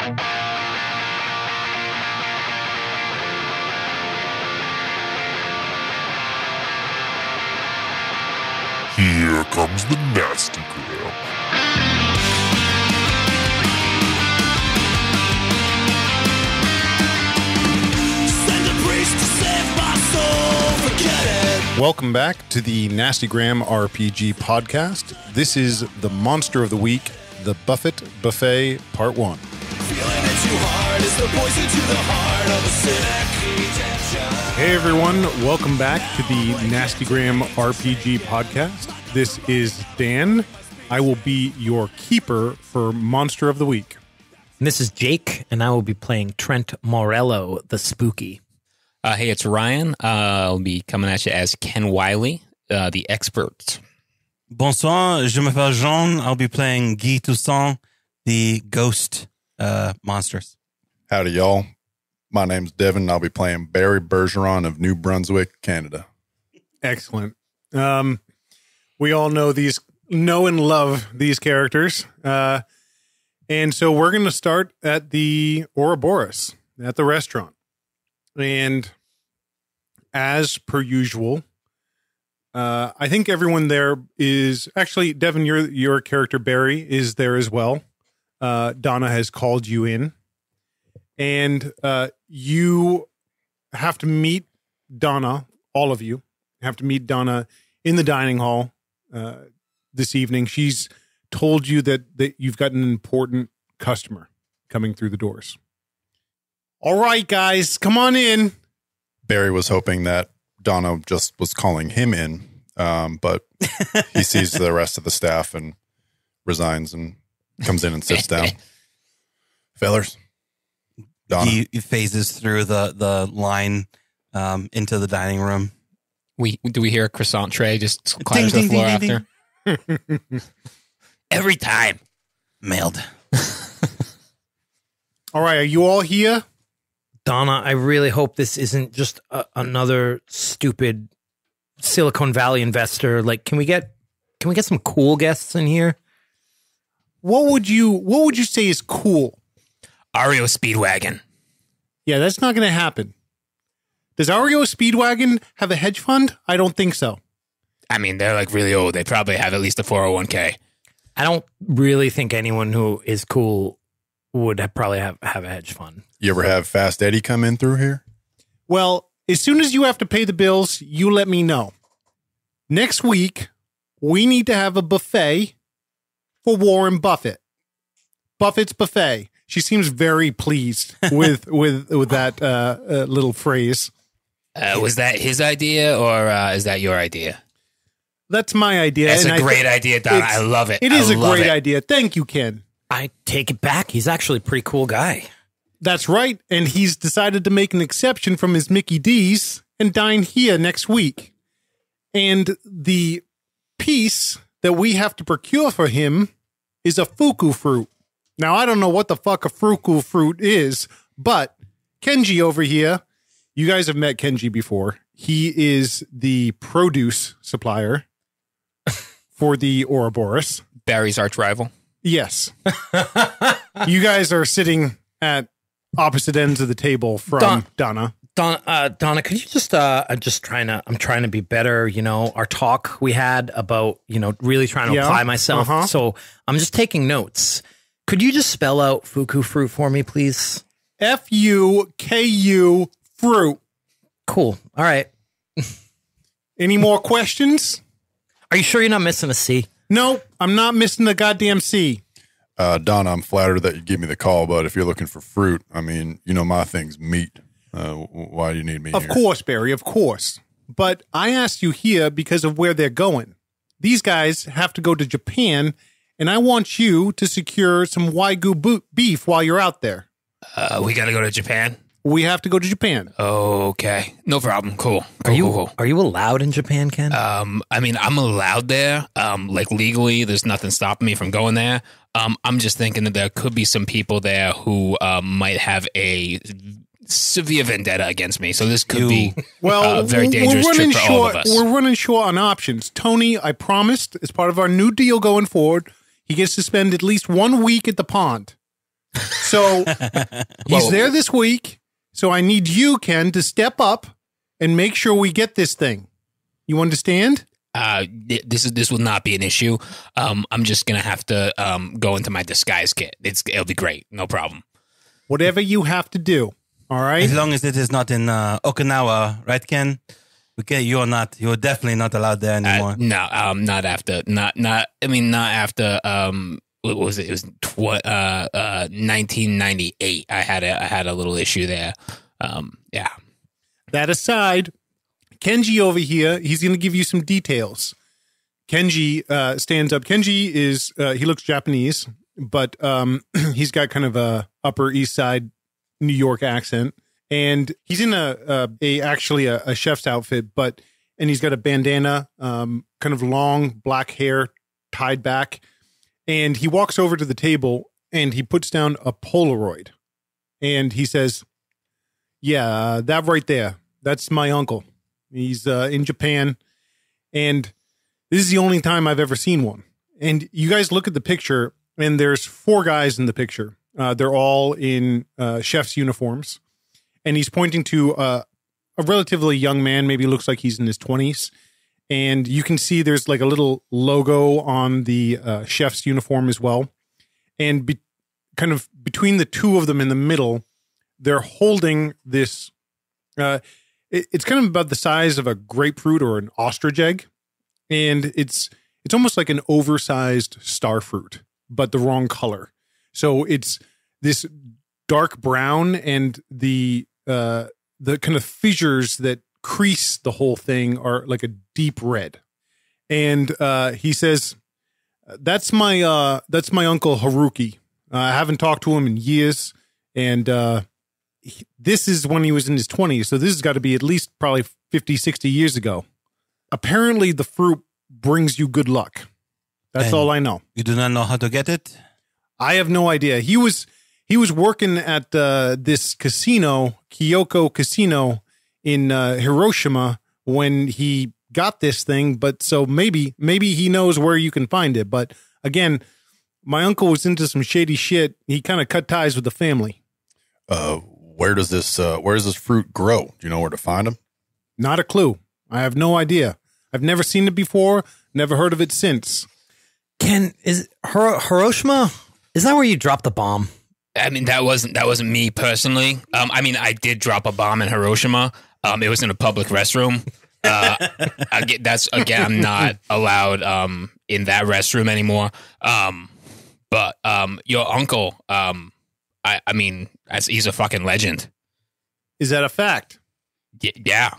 Here comes the nasty gram. Send a priest to save my soul, forget it. Welcome back to the Nastygram RPG podcast. This is the Monster of the Week, the Buffett Buffet Part 1. Feeling it too hard is the poison to the heart of a cynic. Hey everyone, welcome back to the Nastygram RPG podcast. This is Dan. I will be your keeper for Monster of the Week. And this is Jake, and I will be playing Trent Morello, the Spooky. Hey, it's Ryan. I'll be coming at you as Ken Wiley, the expert. Bonsoir, je m'appelle Jean. I'll be playing Guy Toussaint, the ghost monsters. Howdy, y'all. My name's Devin, and I'll be playing Barry Bergeron of New Brunswick, Canada. Excellent. We all know and love these characters. And so we're going to start at the Ouroboros, at the restaurant. And as per usual, I think everyone there is actually, Devin, your character Barry is there as well. Donna has called you in, and you have to meet Donna. All of you have to meet Donna in the dining hall this evening. She's told you that you've got an important customer coming through the doors. All right, guys, come on in. Barry was hoping that Donna just was calling him in, but he sees the rest of the staff and resigns and comes in and sits down. Fellers, Donna. He phases through the line into the dining room. Do we hear a croissant tray just clatter to the floor after? Every time. Mailed. All right, are you all here? Donna, I really hope this isn't just another stupid Silicon Valley investor. Like, can we get some cool guests in here? What would you say is cool? Ario Speedwagon. Yeah, that's not going to happen. Does Ario Speedwagon have a hedge fund? I don't think so. I mean, they're like really old. They probably have at least a 401k. I don't really think anyone who is cool would probably have a hedge fund. You ever have Fast Eddie come in through here? Well, as soon as you have to pay the bills, you let me know. Next week, we need to have a buffet for Warren Buffett. Buffett's Buffet. She seems very pleased with that little phrase. Was that his idea or is that your idea? That's my idea. That's a great idea, Don. I love it. It is a great idea. Thank you, Ken. I take it back. He's actually a pretty cool guy. That's right. And he's decided to make an exception from his Mickey D's and dine here next week. And the piece that we have to procure for him is a fuku fruit. Now, I don't know what the fuck a fuku fruit is, but Kenji over here, you guys have met Kenji before. He is the produce supplier for the Ouroboros. Barry's arch rival. Yes. You guys are sitting at opposite ends of the table from Donna. Donna, could you I'm trying to be better. You know, our talk we had about, really trying to apply myself. Uh-huh. So I'm just taking notes. Could you just spell out fuku fruit for me, please? Fuku fruit. Cool. All right. Any more questions? Are you sure you're not missing a C? No, I'm not missing the goddamn C. Donna, I'm flattered that you give me the call, but if you're looking for fruit, I mean, my thing's meat. Why do you need me Of here? course, Barry, of course. But I asked you here because of where they're going. These guys have to go to Japan, and I want you to secure some Wagyu beef while you're out there. We got to go to Japan? We have to go to Japan. Okay. No problem. Cool. Are you allowed in Japan, Ken? I mean, I'm allowed there. Like legally, there's nothing stopping me from going there. I'm just thinking that there could be some people there who might have a severe vendetta against me. So this could be a very dangerous trip for all of us. We're running short on options. Tony, I promised, as part of our new deal going forward, he gets to spend at least 1 week at the pond. So he's Whoa. there this week. So I need you, Ken, to step up and make sure we get this thing. You understand? This will not be an issue. I'm just gonna have to go into my disguise kit. It'll be great, no problem. Whatever you have to do. All right. As long as it is not in Okinawa, right, Ken? Okay, you're definitely not allowed there anymore. No, not after. Not. I mean, not after. What was it? It was 1998. I had a little issue there. Yeah. That aside, Kenji over here, he's going to give you some details. Kenji stands up. Kenji is, he looks Japanese, but he's got kind of a Upper East Side New York accent. And he's in actually a chef's outfit, and he's got a bandana, kind of long black hair tied back. And he walks over to the table and he puts down a Polaroid. And he says, yeah, that right there, that's my uncle. He's in Japan, and this is the only time I've ever seen one. And you guys look at the picture, and there's 4 guys in the picture. They're all in chef's uniforms, and he's pointing to a relatively young man, maybe looks like he's in his 20s. And you can see there's like a little logo on the chef's uniform as well. And kind of between the two of them in the middle, they're holding this... It's kind of about the size of a grapefruit or an ostrich egg, and it's almost like an oversized star fruit, but the wrong color. So it's this dark brown, and the kind of fissures that crease the whole thing are like a deep red. And he says, "That's my uncle Haruki. I haven't talked to him in years, and." This is when he was in his 20s, so this has got to be at least probably 50, 60 years ago. Apparently, the fruit brings you good luck. That's all I know. You do not know how to get it? I have no idea. He was working at this casino, Kyoko Casino in Hiroshima, when he got this thing. But so maybe he knows where you can find it. But again, my uncle was into some shady shit. He kind of cut ties with the family. Where does this fruit grow? Do you know where to find them? Not a clue. I have no idea. I've never seen it before. Never heard of it since. Ken, is Hiroshima? Is that where you dropped the bomb? I mean, that wasn't me personally. I mean, I did drop a bomb in Hiroshima. It was in a public restroom. I'm not allowed in that restroom anymore. But your uncle, I mean, he's a fucking legend. Is that a fact? Yeah.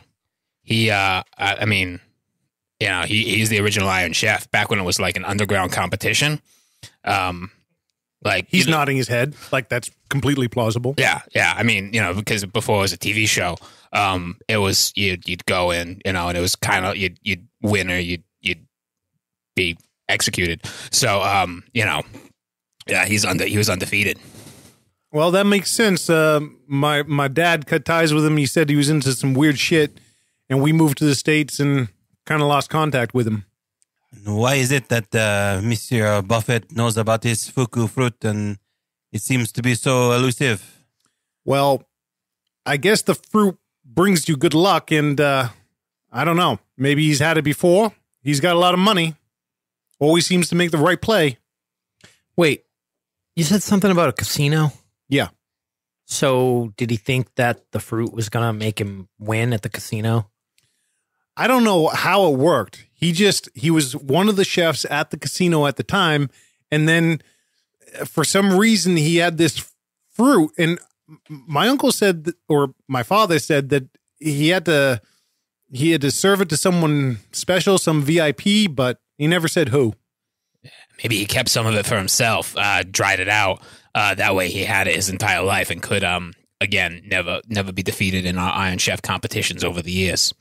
He, I mean, you know, he's the original Iron Chef back when it was like an underground competition. Like he's nodding his head like that's completely plausible. Yeah. I mean, you know, because before it was a TV show, it was you'd go in, you know, and it was kind of you'd win or you'd be executed. So, you know, yeah, he was undefeated. Well, that makes sense. My dad cut ties with him. He said he was into some weird shit, and we moved to the States and kind of lost contact with him. Why is it that Monsieur Buffett knows about his fuku fruit and it seems to be so elusive? Well, I guess the fruit brings you good luck, and I don't know. Maybe he's had it before. He's got a lot of money. Always seems to make the right play. Wait, you said something about a casino? Yeah. So did he think that the fruit was going to make him win at the casino? I don't know how it worked. He was one of the chefs at the casino at the time. And then for some reason he had this fruit, and my uncle said, or my father said that he had to serve it to someone special, some VIP, but he never said who. Maybe he kept some of it for himself, dried it out. That way he had it his entire life and could, again, never be defeated in our Iron Chef competitions over the years.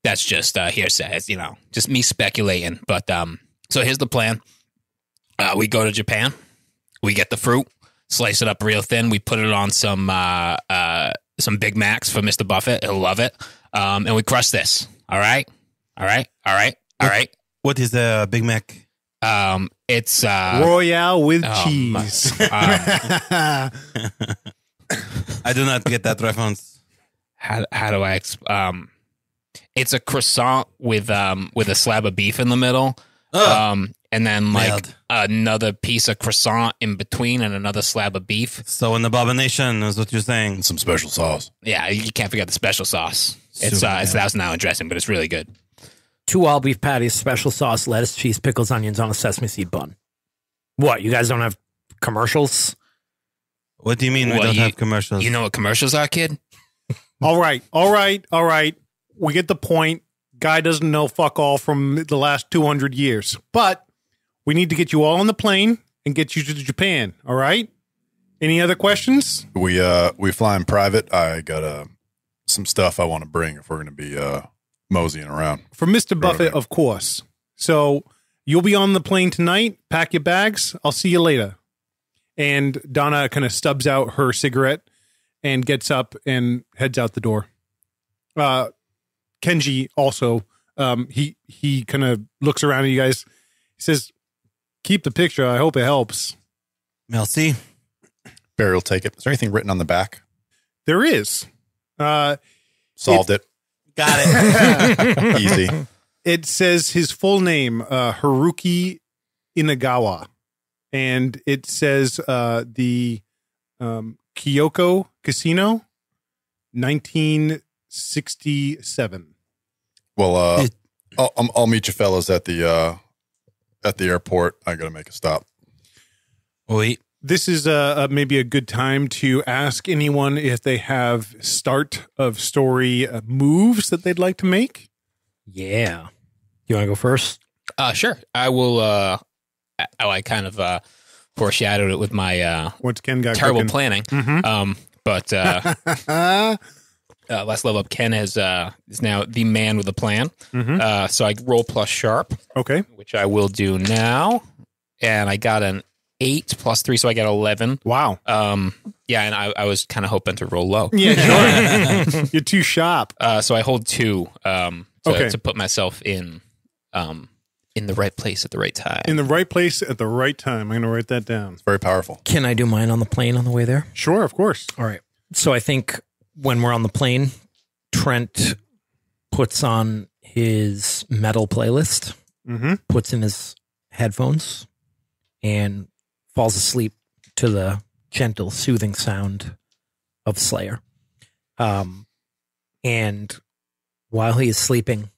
That's just hearsay. It's, you know, just me speculating. But so here's the plan. We go to Japan. We get the fruit, slice it up real thin. We put it on some Big Macs for Mr. Buffett. He'll love it. And we crush this. All right. What is a Big Mac? It's Royale with oh, cheese. I do not get that reference. how do I it's a croissant with a slab of beef in the middle. And then like Nailed. another piece of croissant in between and another slab of beef. So an abomination is what you're saying. And some special sauce. Yeah, you can't forget the special sauce. It's Super it's $1,000 dressing, but it's really good. 2 all beef patties, special sauce, lettuce, cheese, pickles, onions on a sesame seed bun. What? You guys don't have commercials? What do you mean we Well, don't have commercials? You know what commercials are, kid? All right. We get the point. Guy doesn't know fuck all from the last 200 years. But we need to get you all on the plane and get you to Japan. All right? Any other questions? We fly in private. I got some stuff I want to bring if we're going to be moseying around. For Mr. Buffett, of course. So you'll be on the plane tonight. Pack your bags. I'll see you later. And Donna kind of stubs out her cigarette and gets up and heads out the door. Kenji also, he kind of looks around at you guys. He says, keep the picture. I hope it helps. Merci. Barry will take it. Is there anything written on the back? There is. Solved it. Got it. Easy. It says his full name, Haruki Inagawa. And it says the Kyoko Casino, 1967. Well, I'll meet you fellas at the airport. I got to make a stop. Wait. This is maybe a good time to ask anyone if they have start of story moves that they'd like to make. Yeah. You want to go first? Sure. I will. I kind of foreshadowed it with my Once Ken got terrible cooking. planning. But last level up, Ken is now the man with a plan. So I roll plus sharp, Okay. which I will do now, and I got an 8 plus 3, so I got 11. Wow. Yeah, and I was kind of hoping to roll low. Yeah, sure. You're too sharp. So I hold 2 Okay. to put myself in the right place at the right time. In the right place at the right time. I'm going to write that down. It's very powerful. Can I do mine on the plane on the way there? Sure, of course. All right. So I think when we're on the plane, Trent puts on his metal playlist, puts in his headphones, and falls asleep to the gentle, soothing sound of Slayer. And while he is sleeping,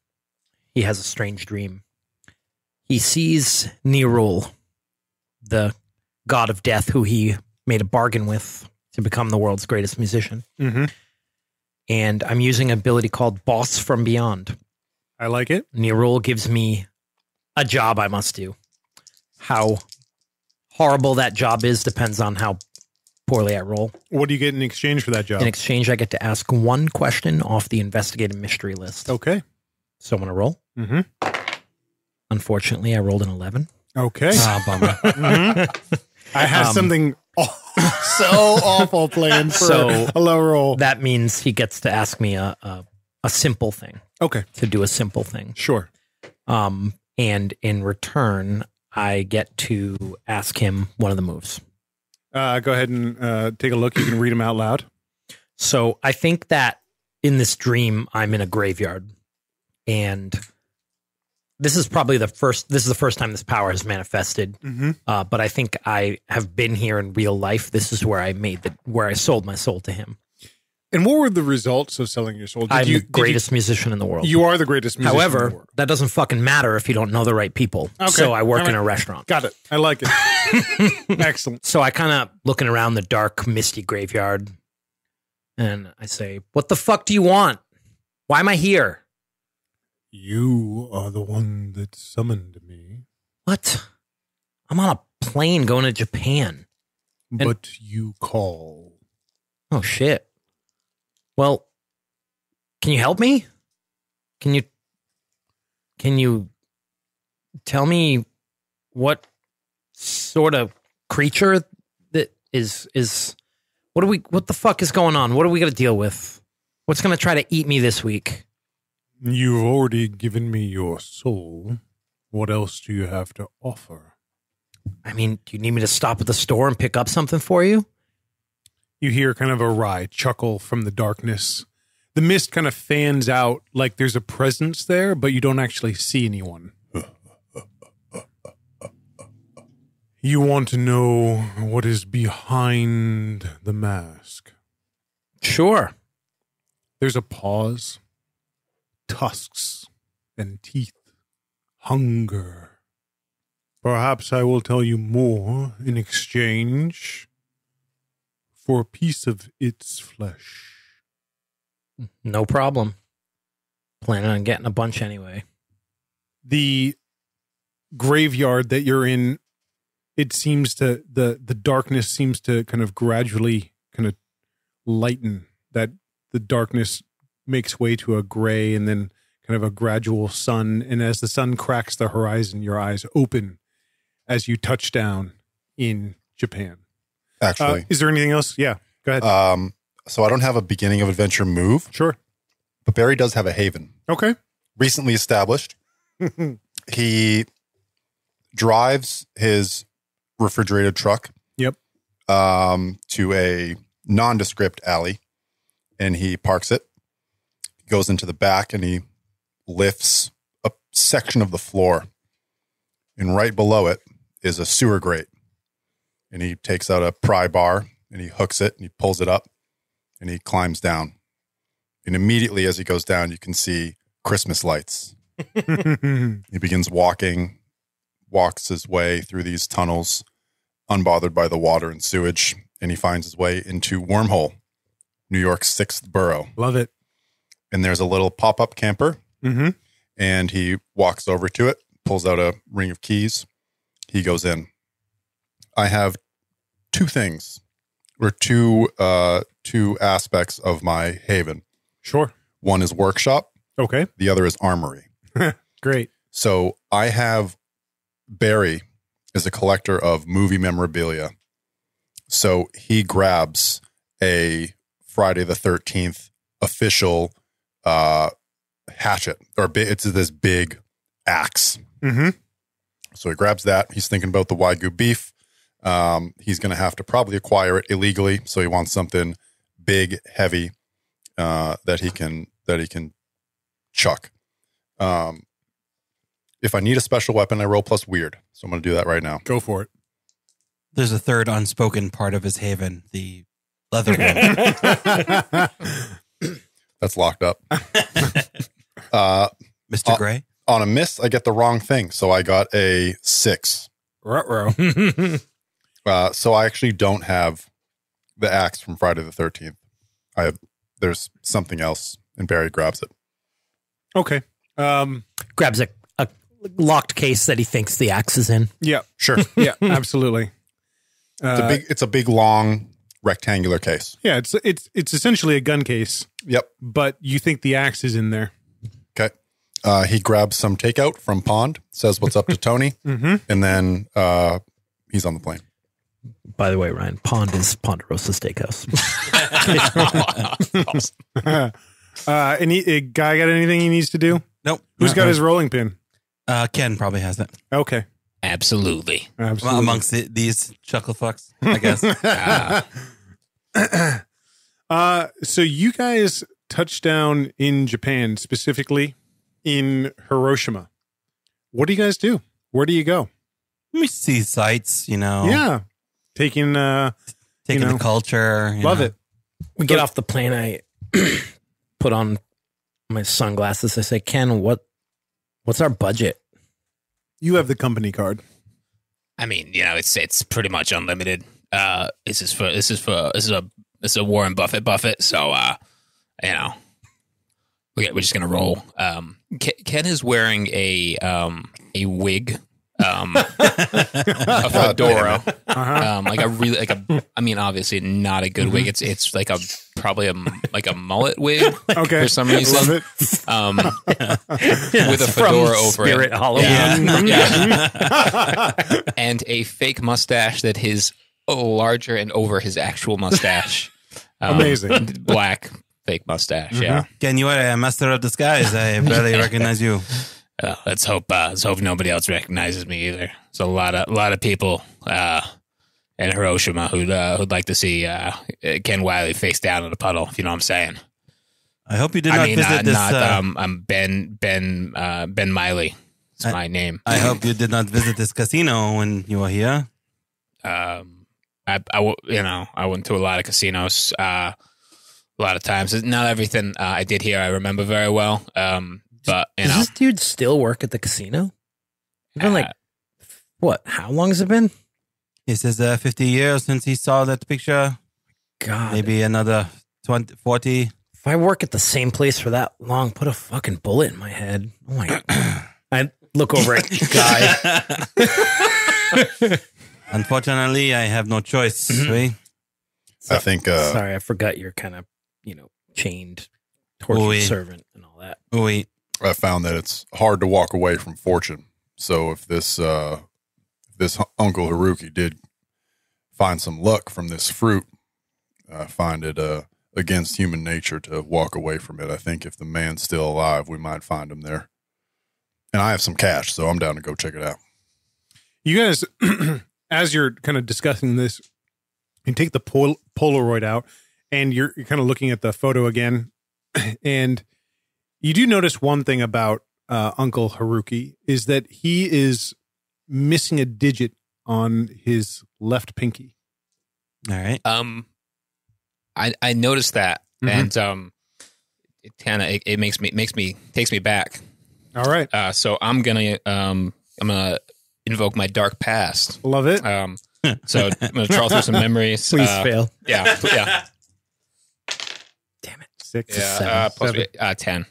he has a strange dream. He sees Nerul, the god of death who he made a bargain with to become the world's greatest musician. And I'm using an ability called Boss from Beyond. I like it. Nerul gives me a job I must do. How horrible that job is depends on how poorly I roll. What do you get in exchange for that job? In exchange, I get to ask one question off the investigative mystery list. Okay. So I'm going to roll. Unfortunately, I rolled an 11. Okay. Ah, bummer. I have something so awful planned for So- a low roll. That means he gets to ask me a simple thing, Okay. to do a simple thing. Sure. And in return, I get to ask him one of the moves. Go ahead and take a look. You can read them out loud. So I think that in this dream, I'm in a graveyard, and this is probably the first time this power has manifested. But I think I have been here in real life. This is where I sold my soul to him. And what were the results of selling your soul? I'm the greatest musician in the world. You are the greatest musician in the However, world. that doesn't fucking matter if you don't know the right people. Okay. So I work All in right. a restaurant. Got it. I like it. Excellent. So I kind of looking around the dark, misty graveyard, and I say, "What the fuck do you want? Why am I here?" You are the one that summoned me, What? I'm on a plane going to Japan. but you call. Oh shit. Well, can you help me? Can you tell me what sort of creature that is what the fuck is going on? What are we going to deal with? What's going to try to eat me this week? You've already given me your soul. What else do you have to offer? I mean, do you need me to stop at the store and pick up something for you? You hear kind of a wry chuckle from the darkness. The mist kind of fans out like there's a presence there, but you don't actually see anyone. You want to know what is behind the mask? Sure. There's a pause, tusks and teeth, hunger. Perhaps I will tell you more in exchange for a piece of its flesh. No problem. Planning on getting a bunch anyway. The graveyard that you're in, it seems to, the darkness seems to kind of gradually kind of lighten. That the darkness makes way to a gray and then kind of a gradual sun. And as the sun cracks the horizon, your eyes open as you touch down in Japan. Actually, Is there anything else? Yeah, go ahead. so I don't have a beginning of adventure move, Sure. but Barry does have a haven. Okay. Recently established. He drives his refrigerated truck Yep. to a nondescript alley, and he parks it. He goes into the back, and he lifts a section of the floor. And right below it is a sewer grate. And he takes out a pry bar, and he hooks it, and he pulls it up, and he climbs down. And immediately as he goes down, you can see Christmas lights. He begins walks his way through these tunnels, unbothered by the water and sewage, and he finds his way into Wormhole, New York's 6th borough. Love it. And there's a little pop-up camper, Mm-hmm. and he walks over to it, pulls out a ring of keys. He goes in. I have two things, or two aspects of my haven. Sure. One is workshop. Okay. The other is armory. Great. So I have Barry is a collector of movie memorabilia. So he grabs a Friday the 13th official hatchet, or it's this big axe. Mm-hmm. So he grabs that. He's thinking about the Wagyu beef. He's going to have to probably acquire it illegally. So he wants something big, heavy, that he can chuck. If I need a special weapon, I roll plus weird. So I'm going to do that right now. Go for it. There's a third unspoken part of his haven, the leather one. That's locked up. Mr. Gray. On a miss, I get the wrong thing. So I got a 6. Ruh-roh. So I actually don't have the axe from Friday the 13th. There's something else, and Barry grabs it. Okay. Grabs a locked case that he thinks the axe is in. Yeah. Sure. Yeah, absolutely. It's a big, long rectangular case. Yeah, it's essentially a gun case, Yep. but you think the axe is in there. Okay. He grabs some takeout from Pond, says what's up to Tony, and then he's on the plane. By the way, Ryan, Pond is Ponderosa Steakhouse. A guy got anything he needs to do? Nope. Who's got his rolling pin? Ken probably has it. Okay. Absolutely. Absolutely. Amongst these chuckle fucks, I guess. So you guys touched down in Japan, specifically in Hiroshima. What do you guys do? Where do you go? We see sights, Yeah. Taking taking the culture. love it. We get off the plane. I put on my sunglasses. I say, Ken, what's our budget? You have the company card. I mean, it's pretty much unlimited. This is a Warren Buffett. So, we're just gonna roll. Ken is wearing a wig, a fedora, obviously not a good wig. It's like probably a mullet wig. Okay. For some reason. Love it. With a fedora over Spirit it. Halloween. Yeah. And a fake mustache that is larger and over his actual mustache. Amazing. Black fake mustache. Yeah. Ken, you are a master of disguise. I barely recognize you. Let's hope nobody else recognizes me either. There's a lot of people in Hiroshima who'd like to see Ken Wiley face down in a puddle. If you know what I'm saying. I hope you did not visit this. I'm Ben Miley. It's my name. I hope you did not visit this casino when you were here. I went to a lot of casinos, a lot of times. Not everything I did here I remember very well. But Does this dude still work at the casino? It's been what? How long has it been? He says 50 years since he saw that picture. God, Maybe another 20, 40. if I work at the same place for that long, put a fucking bullet in my head. Oh my God. I look over at Guy. Unfortunately, I have no choice. Right? I think Sorry, I forgot you're kind of, chained, tortured servant and all that. Wait. I found that it's hard to walk away from fortune. So if this Uncle Haruki did find some luck from this fruit, I find it against human nature to walk away from it. I think if the man's still alive, we might find him there. And I have some cash, so I'm down to go check it out. You guys, as you're kind of discussing this, you take the Polaroid out, and you're kind of looking at the photo again, and you do notice one thing about Uncle Haruki is that he is missing a digit on his left pinky. All right. I noticed that, and it kind of takes me back. All right, So I'm gonna invoke my dark past. love it. So I'm gonna trawl through some memories. Please fail. Yeah. Damn it. 6, Yeah. 7, Plus 7. 10.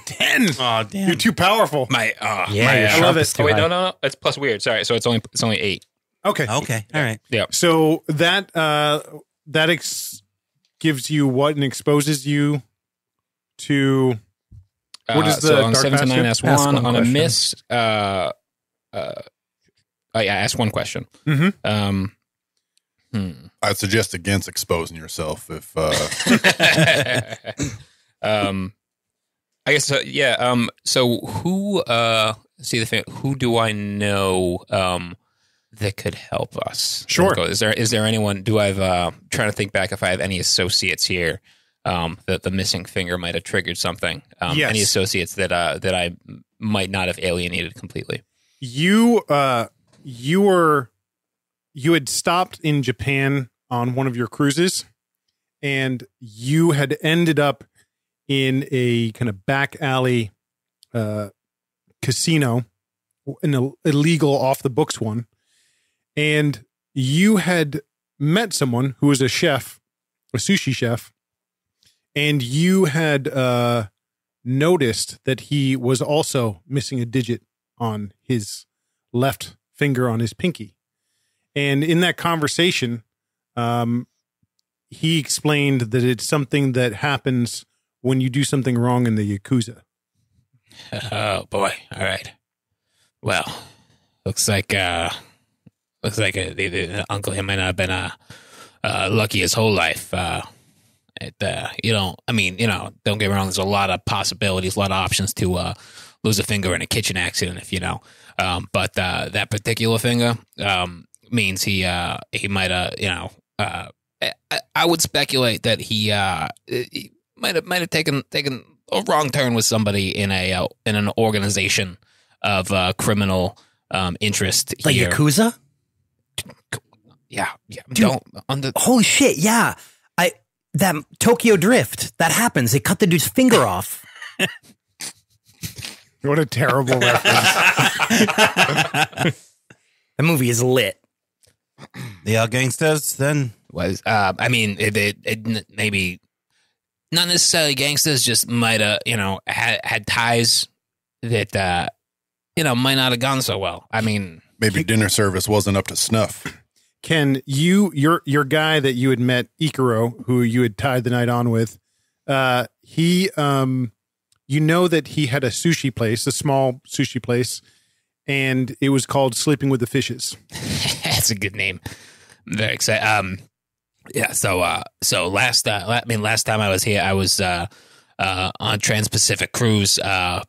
10. Oh, damn. You're too powerful. My Yeah, my, your I love sharp it. is too Oh wait, high. no. It's plus weird. Sorry. So it's only 8. Okay. Okay. All right. Yeah. So that gives you what and exposes you to what is the so on dark 7 to 9, past? ask Ask one. one On a question. miss, ask one question. Mhm. I'd suggest against exposing yourself if I guess yeah. So who see the thing? Who do I know that could help us? Sure. Is there anyone? Do I've trying to think back if I have any associates here that the missing finger might have triggered something? Yes. Any associates that I might not have alienated completely? You had stopped in Japan on one of your cruises, and you had ended up in a kind of back alley casino, an illegal off the books one, and you had met someone who was a chef, a sushi chef, and you had noticed that he was also missing a digit on his left finger on his pinky. And in that conversation, he explained that it's something that happens when you do something wrong in the Yakuza. Oh boy! All right. Well, looks like the uncle here might not have been lucky his whole life. Don't get me wrong. There's a lot of possibilities, a lot of options to lose a finger in a kitchen accident, if you know. But that particular finger means he might have, I would speculate that he might have taken a wrong turn with somebody in an organization of criminal interest. The here. Yakuza? Yeah. Dude, holy shit, yeah. That Tokyo Drift, that happens. They cut the dude's finger off. What a terrible reference. That movie is lit. They are gangsters then? was it maybe not necessarily gangsters, just might have had ties that might not have gone so well. I mean, maybe dinner service wasn't up to snuff. Ken, your guy that you had met, Ikaro, who you had tied the night on with, he you know that he had a sushi place, a small sushi place, and it was called Sleeping with the Fishes. That's a good name. I'm very excited. Yeah. So last time I was here, I was on Trans-Pacific cruise.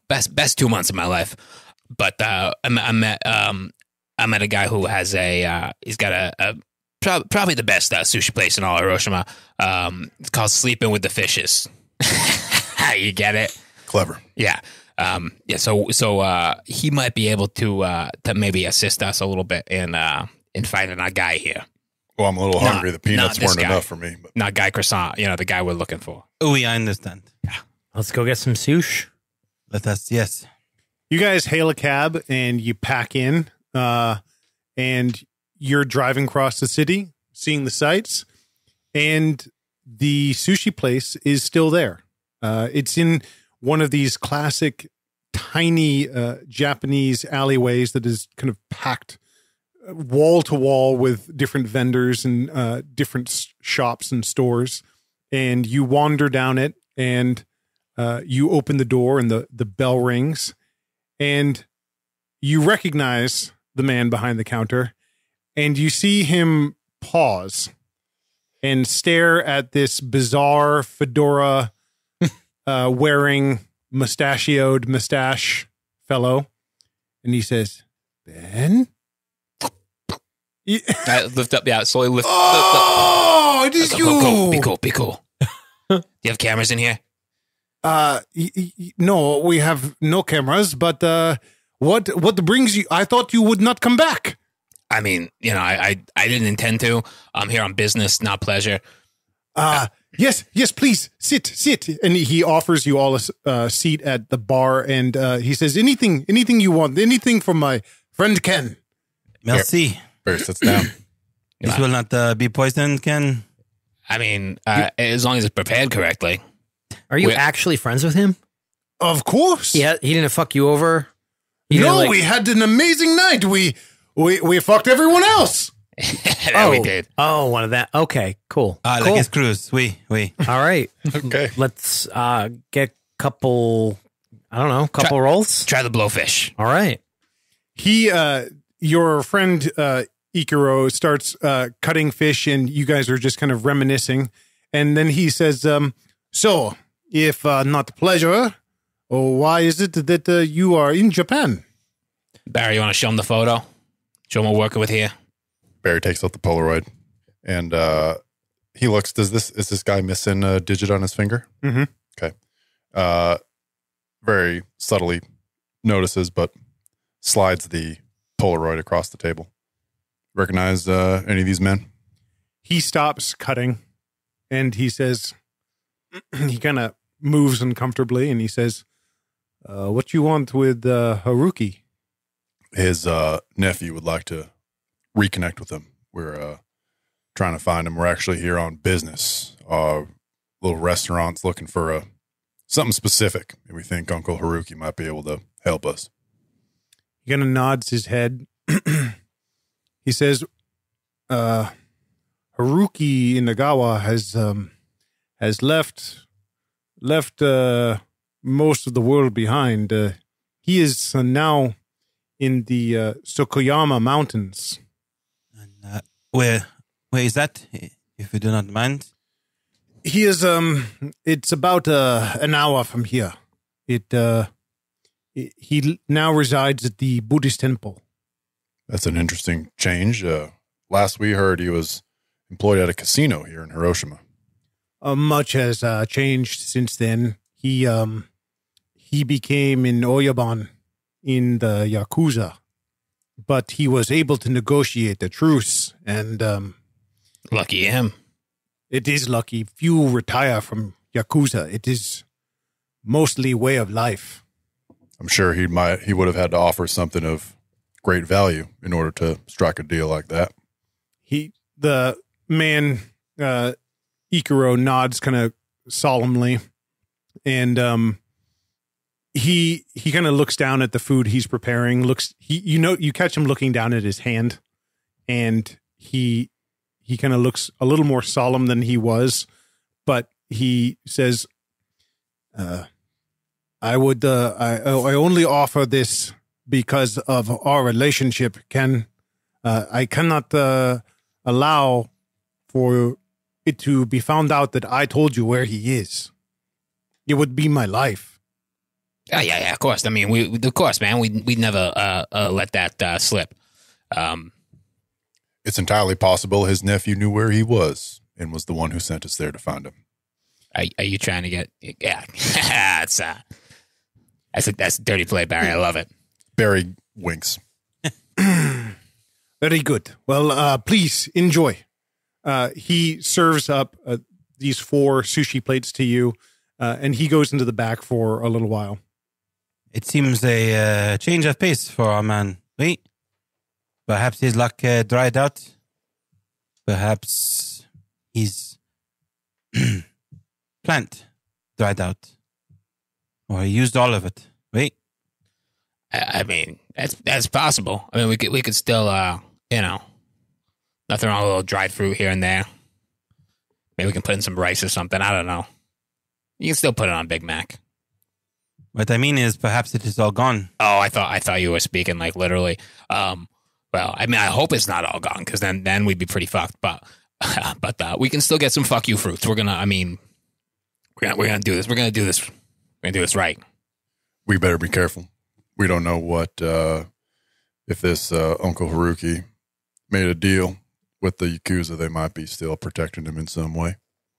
Best 2 months of my life. But I met a guy who has he's got probably the best sushi place in all Hiroshima. It's called Sleeping with the Fishes. You get it? Clever. Yeah. So he might be able to maybe assist us a little bit in finding our guy here. Well, I'm a little hungry. The peanuts not this weren't guy. enough for me. But Not Guy Croissant, the guy we're looking for. Oui, I understand. Let's go get some sushi. Let us, yes. You guys hail a cab and you pack in, and you're driving across the city, seeing the sights, and the sushi place is still there. It's in one of these classic tiny Japanese alleyways that is kind of packed wall to wall with different vendors and different shops and stores. And you wander down it, and you open the door, and the bell rings, and you recognize the man behind the counter, and you see him pause and stare at this bizarre fedora wearing mustachioed mustache fellow. And he says, Ben? Lift up, slowly lift. Oh, it is you. Be cool. Do you have cameras in here? No, we have no cameras, but what brings you? I thought you would not come back. I mean, I didn't intend to. I'm here on business, not pleasure. Yes, please sit. And he offers you all a seat at the bar, and he says, anything you want, anything from my friend Ken. Merci. Barry sits down. This will not be poisoned, Ken. I mean, as long as it's prepared correctly. Are you actually friends with him? Of course. He didn't fuck you over? No, we had an amazing night. We fucked everyone else. We did. Oh, one of that. Okay, cool. Like cool. his cruise. Oui. All right. Okay. Let's get couple rolls. Try the blowfish. All right. Your friend Ikaro starts cutting fish, and you guys are just kind of reminiscing. And then he says, so, if not pleasure, why is it that you are in Japan? Barry, you want to show him the photo? Show him what we're working with here? Barry takes out the Polaroid, and he looks. Is this guy missing a digit on his finger? Mm-hmm. Okay. Very subtly notices, but slides the Polaroid across the table. Recognize any of these men? He stops cutting, and he says, he kind of moves uncomfortably, and he says, what you want with Haruki? His nephew would like to reconnect with him. We're trying to find him. We're actually here on business. Our little restaurant's looking for something specific. And we think Uncle Haruki might be able to help us. He kind of nods his head. He says, Haruki Inagawa has left most of the world behind. He is now in the Tsukushima Mountains. And where is that, if you do not mind? He is, it's about an hour from here. He now resides at the Buddhist temple. That's an interesting change. Last we heard, he was employed at a casino here in Hiroshima. Much has changed since then. He became an Oyaban in the Yakuza, but he was able to negotiate a truce, and Lucky him. it is lucky. Few retire from Yakuza. It is mostly way of life. I'm sure he would have had to offer something of great value in order to strike a deal like that. The man, Ikaro, nods kind of solemnly, and he kind of looks down at the food he's preparing. You catch him looking down at his hand, and he kind of looks a little more solemn than he was, but he says, I only offer this because of our relationship. I cannot allow for it to be found out that I told you where he is. It would be my life. Yeah, of course. I mean, of course, man. We never let that slip. It's entirely possible his nephew knew where he was and was the one who sent us there to find him. Are you trying to get? Yeah, that's dirty play, Barry. I love it. Barry winks. Very good. Well, please enjoy. He serves up these 4 sushi plates to you, and he goes into the back for a little while. It seems a change of pace for our man. Oui. Perhaps his luck dried out. Perhaps his plant dried out. Or he used all of it. Oui. I mean, that's possible. I mean, we could still, nothing wrong with a little dried fruit here and there. Maybe we can put in some rice or something. I don't know. You can still put it on Big Mac. What I mean is, perhaps it is all gone. Oh, I thought you were speaking like literally. Well, I mean, I hope it's not all gone because then we'd be pretty fucked. But we can still get some fuck you fruits. We're gonna do this. We're gonna do this right. We better be careful. We don't know what if this Uncle Haruki made a deal with the Yakuza. They might be still protecting him in some way.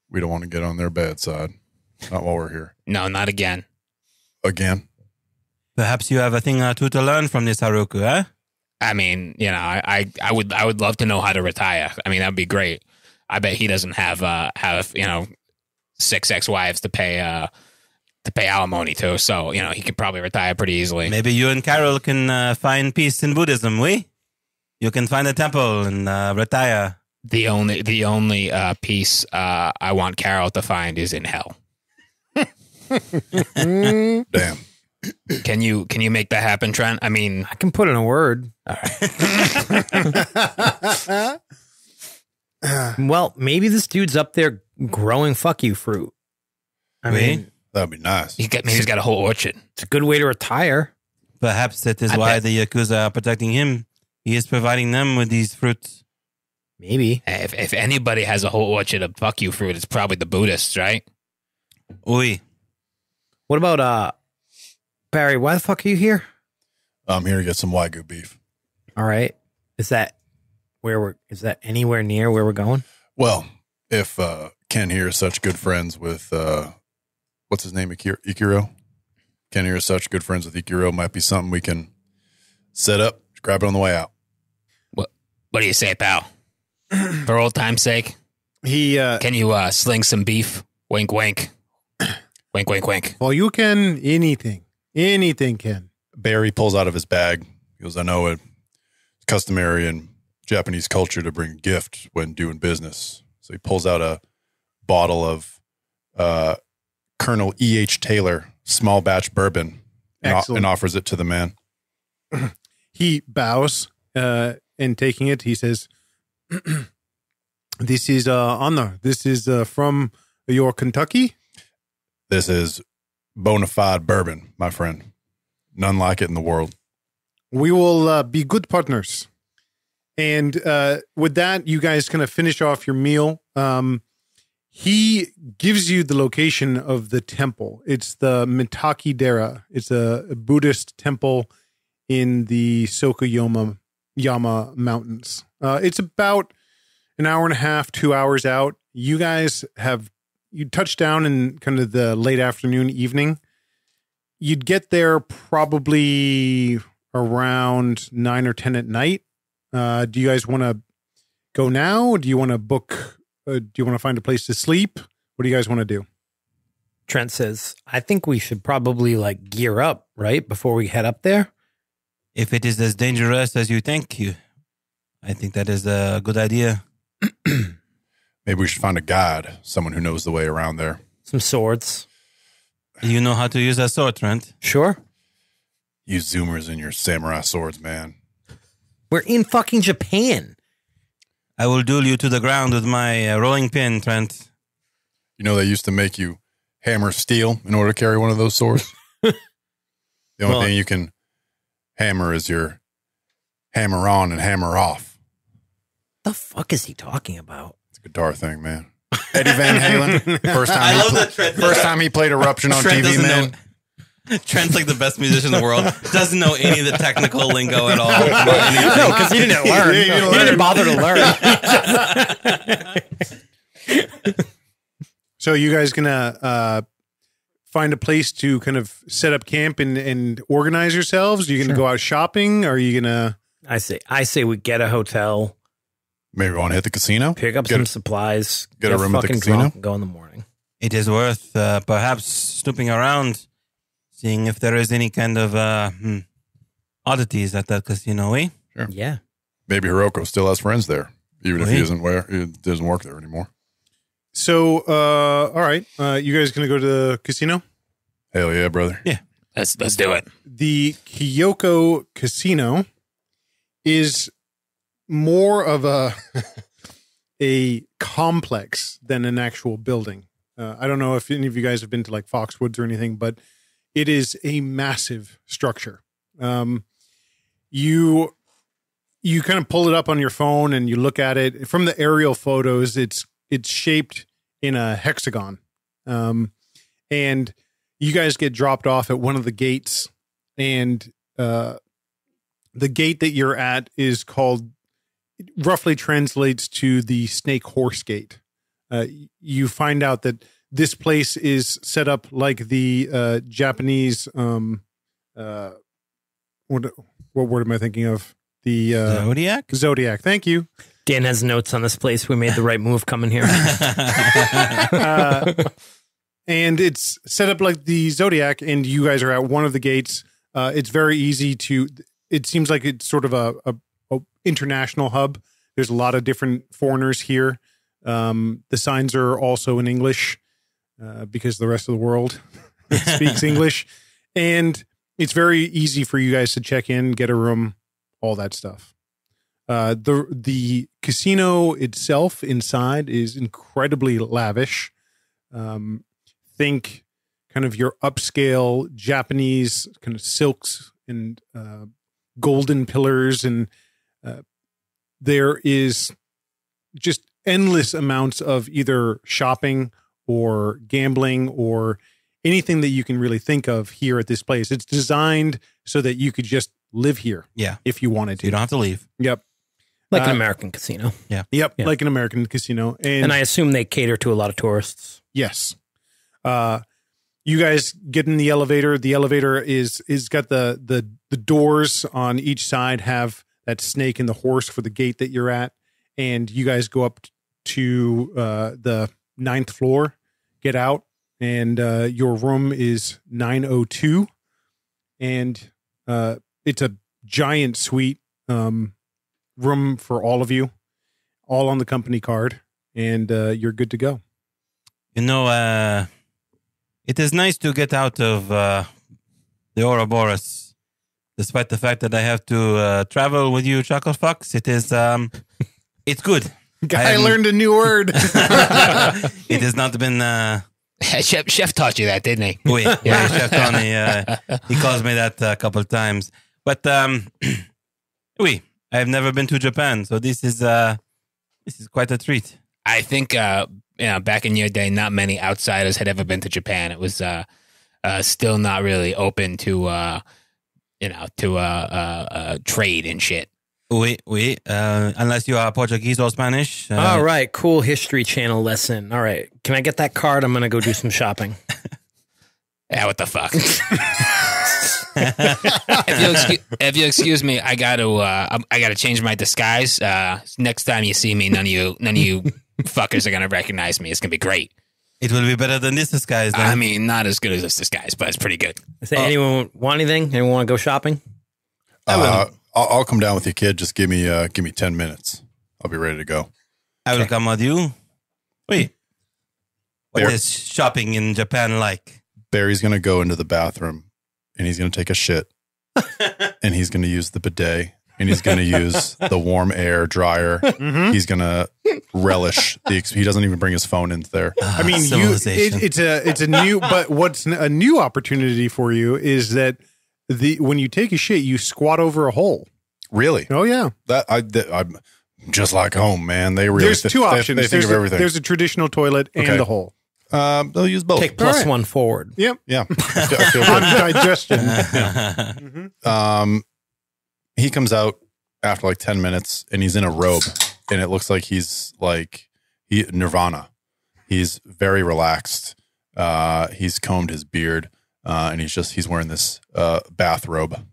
We don't want to get on their bad side. Not while we're here. No, not again. Again? Perhaps you have a thing or two to learn from this Haruku, eh? I mean, I would love to know how to retire. I mean, that'd be great. I bet he doesn't have 6 ex-wives to pay alimony to, so he could probably retire pretty easily. Maybe you and Carol can find peace in Buddhism, oui? You can find a temple and retire. The only peace I want Carol to find is in hell. Damn. Can you make that happen, Trent? I mean, I can put in a word. all right. Well, maybe this dude's up there growing fuck you fruit. I mean, That'd be nice. He's got a whole orchard. it's a good way to retire. Perhaps that is I why bet. the Yakuza are protecting him. He is providing them with these fruits. Maybe. If anybody has a whole orchard of fuck you fruit, it's probably the Buddhists, right? Oui. What about Barry? Why the fuck are you here? I'm here to get some Wagyu beef. All right. Is that anywhere near where we're going? Well, if Ken here is such good friends with what's his name, Ikiro? Ken here is such good friends with Ikiro, might be something we can set up, grab it on the way out. What do you say, pal? For old time's sake, He, can you sling some beef? Wink, wink. Wink, wink, wink. well, you can anything, Ken. Barry pulls out of his bag. He goes, I know it's customary in Japanese culture to bring a gift when doing business. So he pulls out a bottle of Colonel E.H. Taylor small batch bourbon Excellent. and offers it to the man. He bows, and taking it, he says, "This is honor. This is from your Kentucky." This is bona fide bourbon, my friend. None like it in the world. We will be good partners. And with that, you guys kind of finish off your meal. He gives you the location of the temple. It's the Mitaki-dera. It's a Buddhist temple in the Sokoyama Mountains. It's about an hour and a half, 2 hours out. You guys you touch down in kind of the late afternoon, evening. You'd get there probably around 9 or 10 at night. Do you guys want to go now? Do you want to book? Do you want to find a place to sleep? What do you guys want to do? Trent says, I think we should probably gear up, right? Before we head up there. If it is as dangerous as you think, I think that is a good idea. Maybe we should find a guide, someone who knows the way around there. Some swords. You know how to use a sword, Trent? Sure. You zoomers and your samurai swords, man. We're in fucking Japan. I will duel you to the ground with my rolling pin, Trent. You know they used to make you hammer steel in order to carry one of those swords? The only thing you can hammer is your hammer on and hammer off. The fuck is he talking about? It's a guitar thing, man. Eddie Van Halen. I love that Trent. First time he played Eruption on Trent TV, doesn't man. know. Trent's like the best musician in the world. Doesn't know any of the technical lingo at all. No, because he didn't learn. Yeah, He didn't bother to learn. So you guys gonna find a place to kind of set up camp and organize yourselves? Are you gonna go out shopping? Or are you gonna? I say we get a hotel, Maybe we want to hit the casino. pick up some supplies, get a room at the fucking casino? drunk, and go in the morning. It is worth perhaps snooping around, seeing if there is any kind of oddities at that casino, eh? Yeah. Maybe Hiroko still has friends there, even if he Right. doesn't work there anymore. So all right, you guys gonna go to the casino? Hell yeah, brother. Yeah. Let's do it. The Kyoko Casino is more of a complex than an actual building. I don't know if any of you guys have been to like Foxwoods or anything, but it is a massive structure. You kind of pull it up on your phone and you look at it from the aerial photos. It's shaped in a hexagon, and you guys get dropped off at one of the gates, and the gate that you're at is called, roughly translates to the Snake Horse Gate. You find out that this place is set up like the Japanese, what word am I thinking of? The Zodiac? Zodiac. Thank you. Dan has notes on this place. We made the right move coming here. And it's set up like the Zodiac, and you guys are at one of the gates. It's very easy to. It seems like it's sort of a international hub. There's a lot of different foreigners here. The signs are also in English because the rest of the world speaks English, and it's very easy for you guys to check in, get a room, all that stuff. The casino itself inside is incredibly lavish. Think kind of your upscale Japanese kind of silks and golden pillars, and there is just endless amounts of either shopping or gambling or anything that you can really think of here at this place. It's designed so that you could just live here, Yeah. if you wanted to. You don't have to leave. Yep. Like an American casino. Yep. Yeah. Like an American casino. And I assume they cater to a lot of tourists. Yes. You guys get in the elevator. The elevator is got the doors on each side have that snake and the horse for the gate that you're at. And you guys go up to the 9th floor, get out, and your room is 902. And it's a giant suite room for all of you, all on the company card, and you're good to go. You know, it is nice to get out of the Ouroboros, despite the fact that I have to travel with you, Chuckle Fox. It is, it's good. Guy learned a new word. It has not been. Chef taught you that, didn't he? Oui, yeah, Chef Tony. He calls me that a couple of times. But oui, I have never been to Japan, so this is quite a treat. I think back in your day, not many outsiders had ever been to Japan. It was still not really open to trade and shit. Oui, oui. Unless you are Portuguese or Spanish. All right. Cool History Channel lesson. All right. Can I get that card? I'm going to go do some shopping. Yeah, what the fuck? If you excuse me, I got to change my disguise. Next time you see me, none of you fuckers are gonna recognize me. It's gonna be great. It will be better than this disguise. Then. I mean, not as good as this disguise, but it's pretty good. Say, anyone want anything? Anyone want to go shopping? I'll come down with you, kid. Just give me 10 minutes. I'll be ready to go. I will come with you. Wait. What There. is shopping in Japan like? Barry's gonna go into the bathroom and he's gonna take a shit and he's gonna use the bidet and he's gonna use the warm air dryer. He's gonna relish he doesn't even bring his phone in there. I mean, Civilization. it's a new, but what's a new opportunity for you is that when you take a shit, you squat over a hole. Really? Oh yeah. just like home, man. They really There's two options. They think of everything. There's a traditional toilet and Okay. the hole. They'll use both. Take plus All right. one forward. Yep. Yeah. I feel On good. digestion. He comes out after like 10 minutes and he's in a robe and it looks like he's like Nirvana. He's very relaxed. He's combed his beard and he's wearing this bathrobe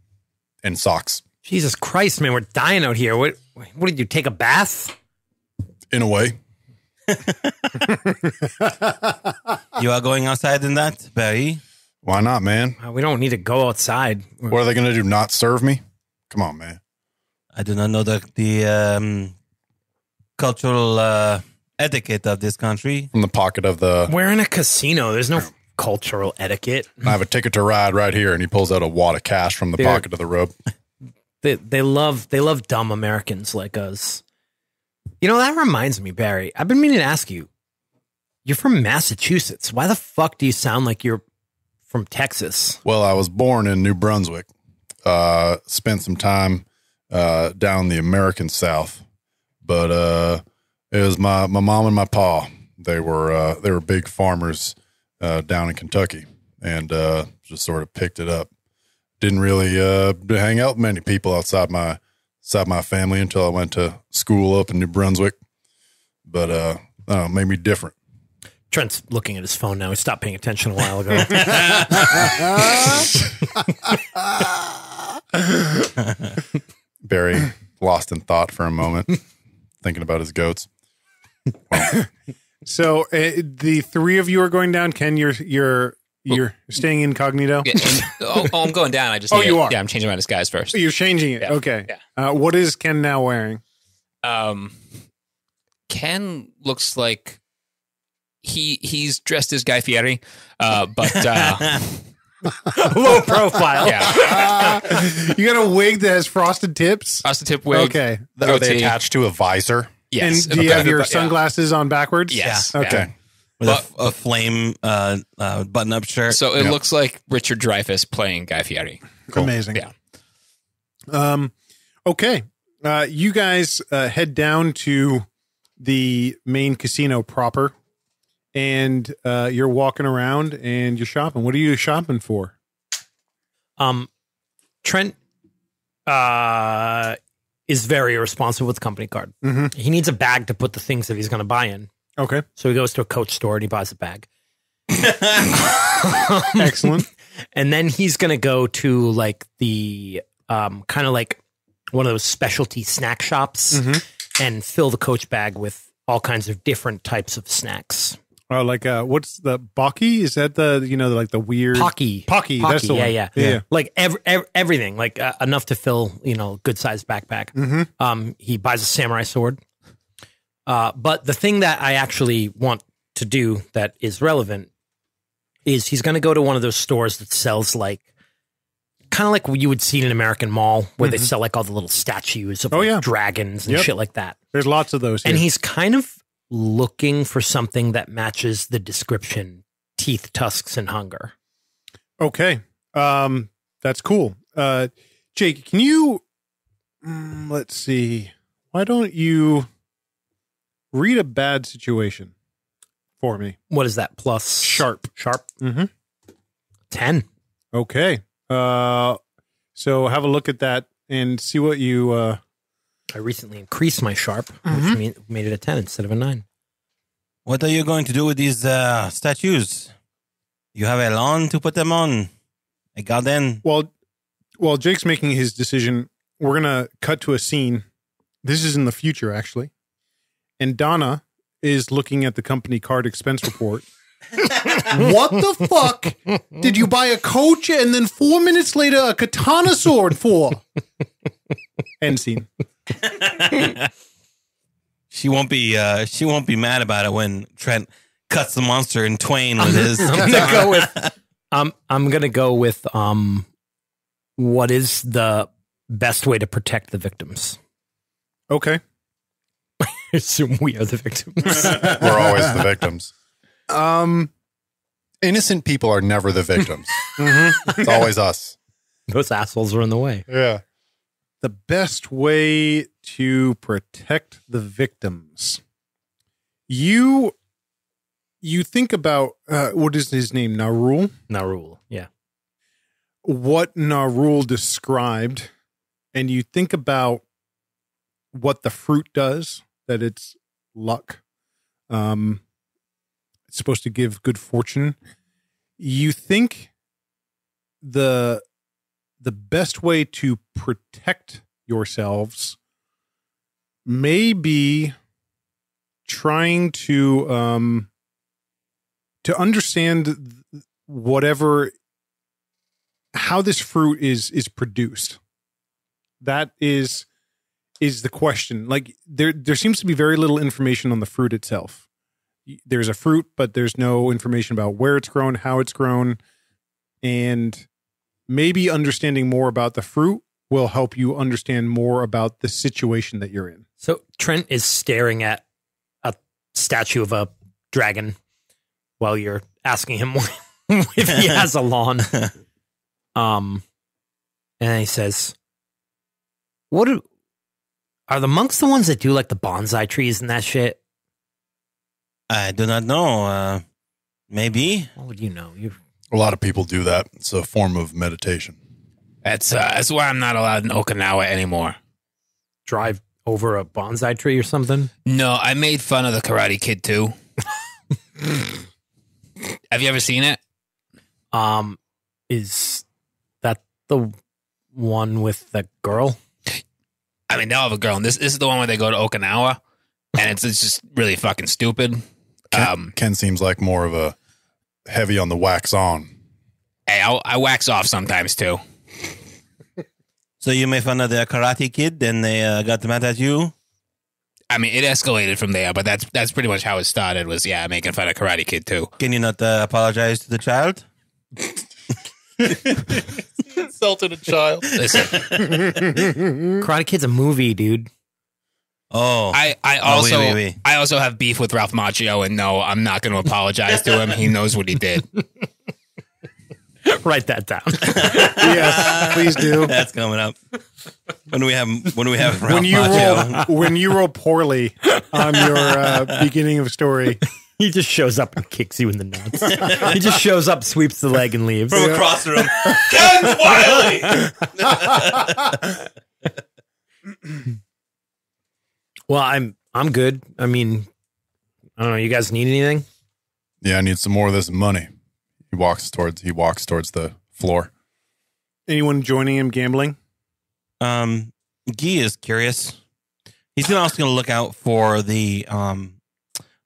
and socks. Jesus Christ, man, we're dying out here. What did you take a bath? In a way. You are going outside in that, Barry? Why not, man? We don't need to go outside. What are they going to do? Not serve me? Come on, man. I do not know the cultural etiquette of this country. From the pocket of the... We're in a casino. There's no cultural etiquette. I have a ticket to ride right here. And he pulls out a wad of cash from the Dude. pocket of the robe. They love dumb Americans like us. You know, that reminds me, Barry. I've been meaning to ask you. You're from Massachusetts. Why the fuck do you sound like you're from Texas? Well, I was born in New Brunswick. Spent some time down the American South, but it was my mom and my pa. They were big farmers down in Kentucky, and just sort of picked it up. Didn't really hang out with many people outside my family until I went to school up in New Brunswick. But I don't know, made me different. Trent's looking at his phone now. He stopped paying attention a while ago. Barry lost in thought for a moment, thinking about his goats. So the three of you are going down. Ken, you're staying incognito. Yeah, I'm going down. I just Oh, you are? Yeah, I'm changing my disguise first. You're changing it. Yeah. Okay. Yeah. What is Ken now wearing? Ken looks like he's dressed as Guy Fieri, but Low profile. yeah, You got a wig that has frosted tips. frosted tip wig. Okay. Are they goatee. attached to a visor? Yes. And do you have your Yeah. sunglasses on backwards? Yes. Okay. Yeah. With a flame button-up shirt. So it looks like Richard Dreyfuss playing Guy Fieri. Amazing. Yeah. Okay. You guys head down to the main casino proper, and you're walking around and you're shopping. What are you shopping for? Trent is very irresponsible with the company card. Mm-hmm. He needs a bag to put the things that he's going to buy in. Okay. So he goes to a Coach store and he buys a bag. Excellent. And then he's going to go to like the kind of like one of those specialty snack shops and fill the Coach bag with all kinds of different types of snacks. Like what's the Baki? Is that the like the weird Pocky. Pocky? That's the one. Yeah. Like everything, like enough to fill good sized backpack. He buys a samurai sword. But the thing that I actually want to do that is relevant is he's going to go to one of those stores that sells like kind of like what you would see in an American mall where they sell like all the little statues of like, dragons and shit like that. There's lots of those here. And he's kind of looking for something that matches the description: teeth, tusks, and hunger. Okay. That's cool. Jake, can you let's see. Why don't you read a bad situation for me? What is that? Plus Sharp. Mm-hmm. 10. Okay. So have a look at that and see what you I recently increased my sharp, which made it a 10 instead of a 9. What are you going to do with these statues? You have a lawn to put them on. A garden. While Jake's making his decision, we're gonna cut to a scene. This is in the future, actually. And Donna is looking at the company card expense report. What the fuck did you buy a Coach and then 4 minutes later a katana sword for? End scene. She won't be mad about it when Trent cuts the monster in twain with his. I'm gonna go with I'm gonna go with what is the best way to protect the victims? Okay. I assume we are the victims. We're always the victims. Innocent people are never the victims. It's always us. Those assholes are in the way. Yeah. The best way to protect the victims. You think about what is his name? Narul? Narul, yeah. What Narul described, and you think about what the fruit does, that it's luck. It's supposed to give good fortune. You think the best way to protect yourselves may be trying to understand how this fruit is produced. That is the question. Like there seems to be very little information on the fruit itself. There's a fruit, but there's no information about where it's grown, how it's grown, and maybe understanding more about the fruit will help you understand more about the situation that you're in. So Trent is staring at a statue of a dragon while you're asking him if he has a lawn. And he says, are the monks the ones that do like the bonsai trees and that shit? I do not know. Maybe. What would you know? A lot of people do that. It's a form of meditation. That's why I'm not allowed in Okinawa anymore. Drive over a bonsai tree or something? No, I made fun of the Karate Kid too. Have you ever seen it? Is that the one with the girl? I mean, they all have a girl. And this is the one where they go to Okinawa, and it's just really fucking stupid. Ken seems like more of a heavy on the wax on. Hey, I wax off sometimes too. So you made fun of the Karate Kid, and they got mad at you? I mean, it escalated from there, but that's pretty much how it started. Was making fun of Karate Kid too. Can you not apologize to the child? Insulted a child. Listen, Karate Kid's a movie, dude. Oh, I also have beef with Ralph Macchio, and no, I'm not going to apologize to him. He knows what he did. Write that down. Yes, please do. That's coming up. When we have Ralph When Macchio. you roll poorly on your beginning of story, He just shows up and kicks you in the nuts. He just shows up, sweeps the leg, and leaves. From across the room. Guns Wiley! Well, I'm good. I mean, I don't know. You guys need anything? Yeah, I need some more of this money. He walks towards the floor. anyone joining him gambling? Guy is curious. He's also going to look out for the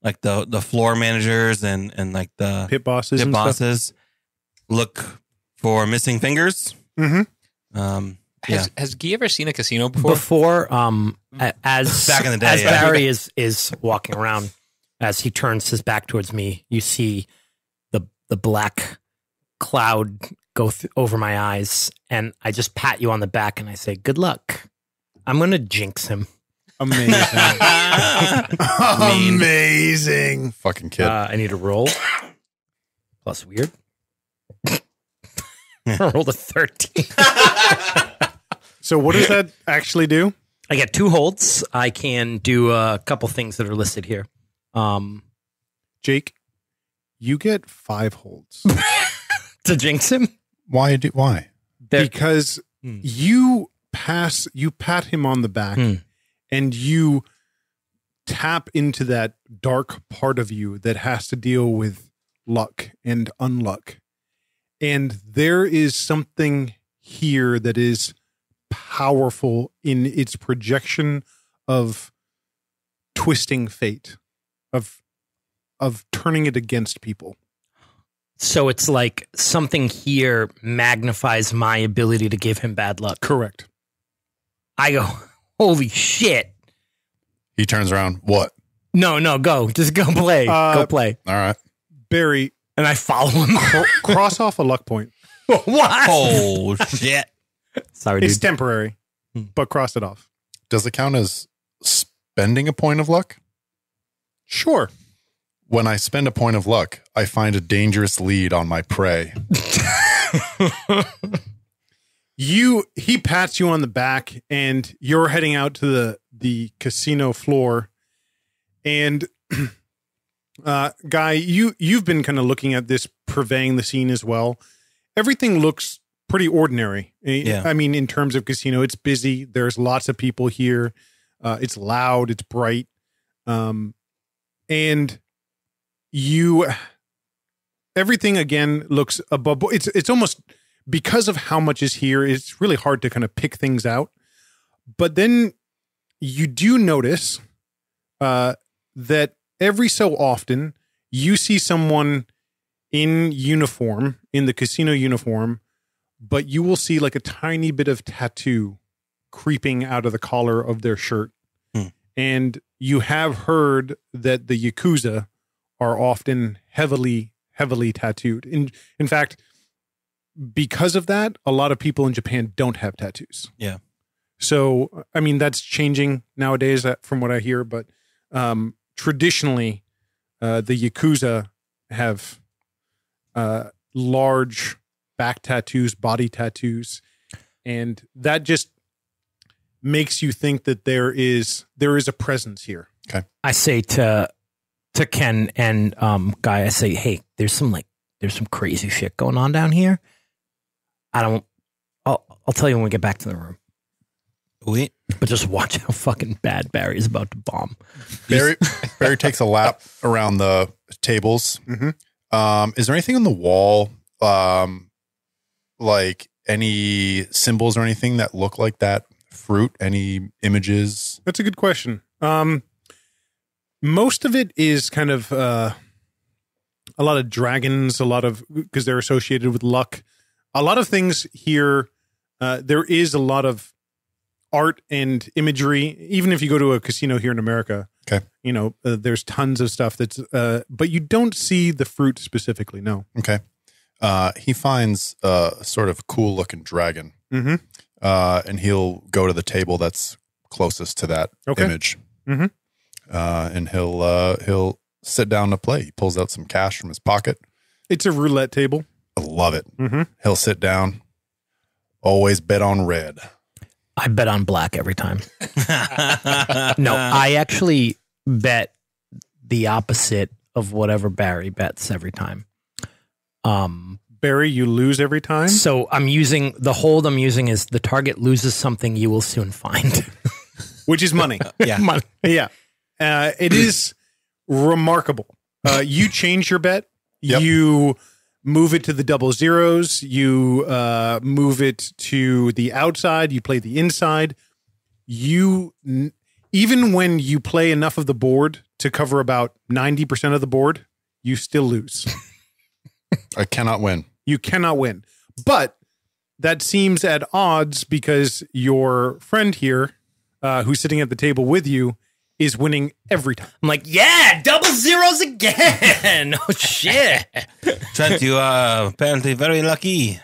like the floor managers and like the Pit bosses. pit and stuff? bosses. Look for missing fingers. Mm-hmm. Has Guy ever seen a casino before? As Back in the day, as yeah. Barry is walking around, as he turns his back towards me, you see the black cloud go over my eyes, and I just pat you on the back and I say, "Good luck." I'm gonna jinx him. Amazing. Amazing. Fucking kid. I need a roll plus weird. I rolled a 13. So what does that actually do? I get 2 holds. I can do a couple things that are listed here. Jake, you get 5 holds. To jinx him? Why? Because you pat him on the back and you tap into that dark part of you that has to deal with luck and unluck. And there is something here that is powerful in its projection of twisting fate, of turning it against people. So it's like something here magnifies my ability to give him bad luck. Correct. I go, holy shit. He turns around. What? No, go. Just go play. Go play. All right. Barry, And I follow him. cross off a luck point. What? Oh, shit. Sorry, It's dude. temporary, but cross it off. Does it count as spending a point of luck? Sure. When I spend a point of luck, I find a dangerous lead on my prey. He pats you on the back and you're heading out to the casino floor. And Guy, you've been kind of looking at this, purveying the scene as well. Everything looks pretty ordinary. Yeah. I mean, in terms of casino, it's busy. There's lots of people here. It's loud. It's bright. And everything again looks above. It's almost, because of how much is here, it's really hard to kind of pick things out. But then you do notice that every so often you see someone in uniform, in the casino uniform, but you will see like a tiny bit of tattoo creeping out of the collar of their shirt. And you have heard that the Yakuza are often heavily tattooed. In fact, because of that, a lot of people in Japan don't have tattoos. Yeah. So, I mean, that's changing nowadays from what I hear, but traditionally, the Yakuza have large back tattoos, body tattoos, and that just makes you think that there is a presence here. Okay. I say to Ken and Guy, I say, hey, there's some crazy shit going on down here. I'll tell you when we get back to the room. Oui. But just watch how fucking bad Barry's about to bomb. Barry takes a lap around the tables. Mm-hmm. Is there anything on the wall, like any symbols or anything that look like that fruit? Any images? That's a good question. Most of it is kind of a lot of dragons, because they're associated with luck. A lot of things here. There is a lot of art and imagery. Even if you go to a casino here in America, okay, there's tons of stuff that's. But you don't see the fruit specifically. No. Okay. He finds a sort of cool looking dragon. Mm-hmm. And he'll go to the table that's closest to that image. Mm-hmm. And he'll sit down to play. He pulls out some cash from his pocket. It's a roulette table. I love it. Mm-hmm. He'll sit down. Always bet on red. I bet on black every time. No, I actually bet the opposite of whatever Barry bets every time. Barry, you lose every time. So the hold I'm using is the target loses something you will soon find. Which is money. Yeah. Money. Yeah. It is remarkable. You change your bet. Yep. You move it to the double zeros. You move it to the outside. You play the inside. Even when you play enough of the board to cover about 90% of the board, you still lose. I cannot win. You cannot win. But that seems at odds because your friend here, who's sitting at the table with you, is winning every time. I'm like, yeah, double zeros again. Oh, shit. Trent, you are apparently very lucky.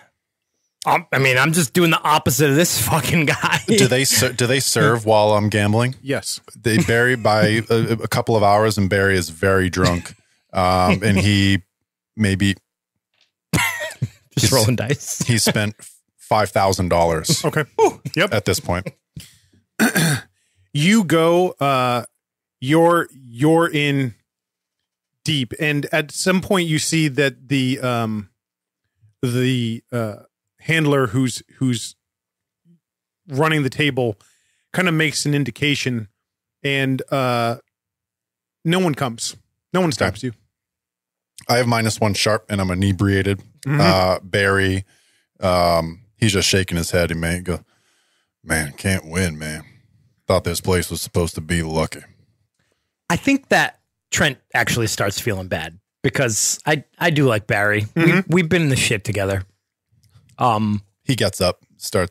I'm just doing the opposite of this fucking guy. Do they serve while I'm gambling? Yes. They Barry by a couple of hours, and Barry is very drunk, and he maybe just rolling dice. He spent $5,000. Okay. Yep. At this point, you go. You're in deep, and at some point you see that the handler who's running the table kind of makes an indication, and no one comes. No one stops you. I have -1 sharp, and I'm inebriated. Mm-hmm. Barry, he's just shaking his head. He may go, man, can't win, man. Thought this place was supposed to be lucky. I think that Trent actually starts feeling bad because I do like Barry. Mm-hmm. We've been in the shit together. He gets up,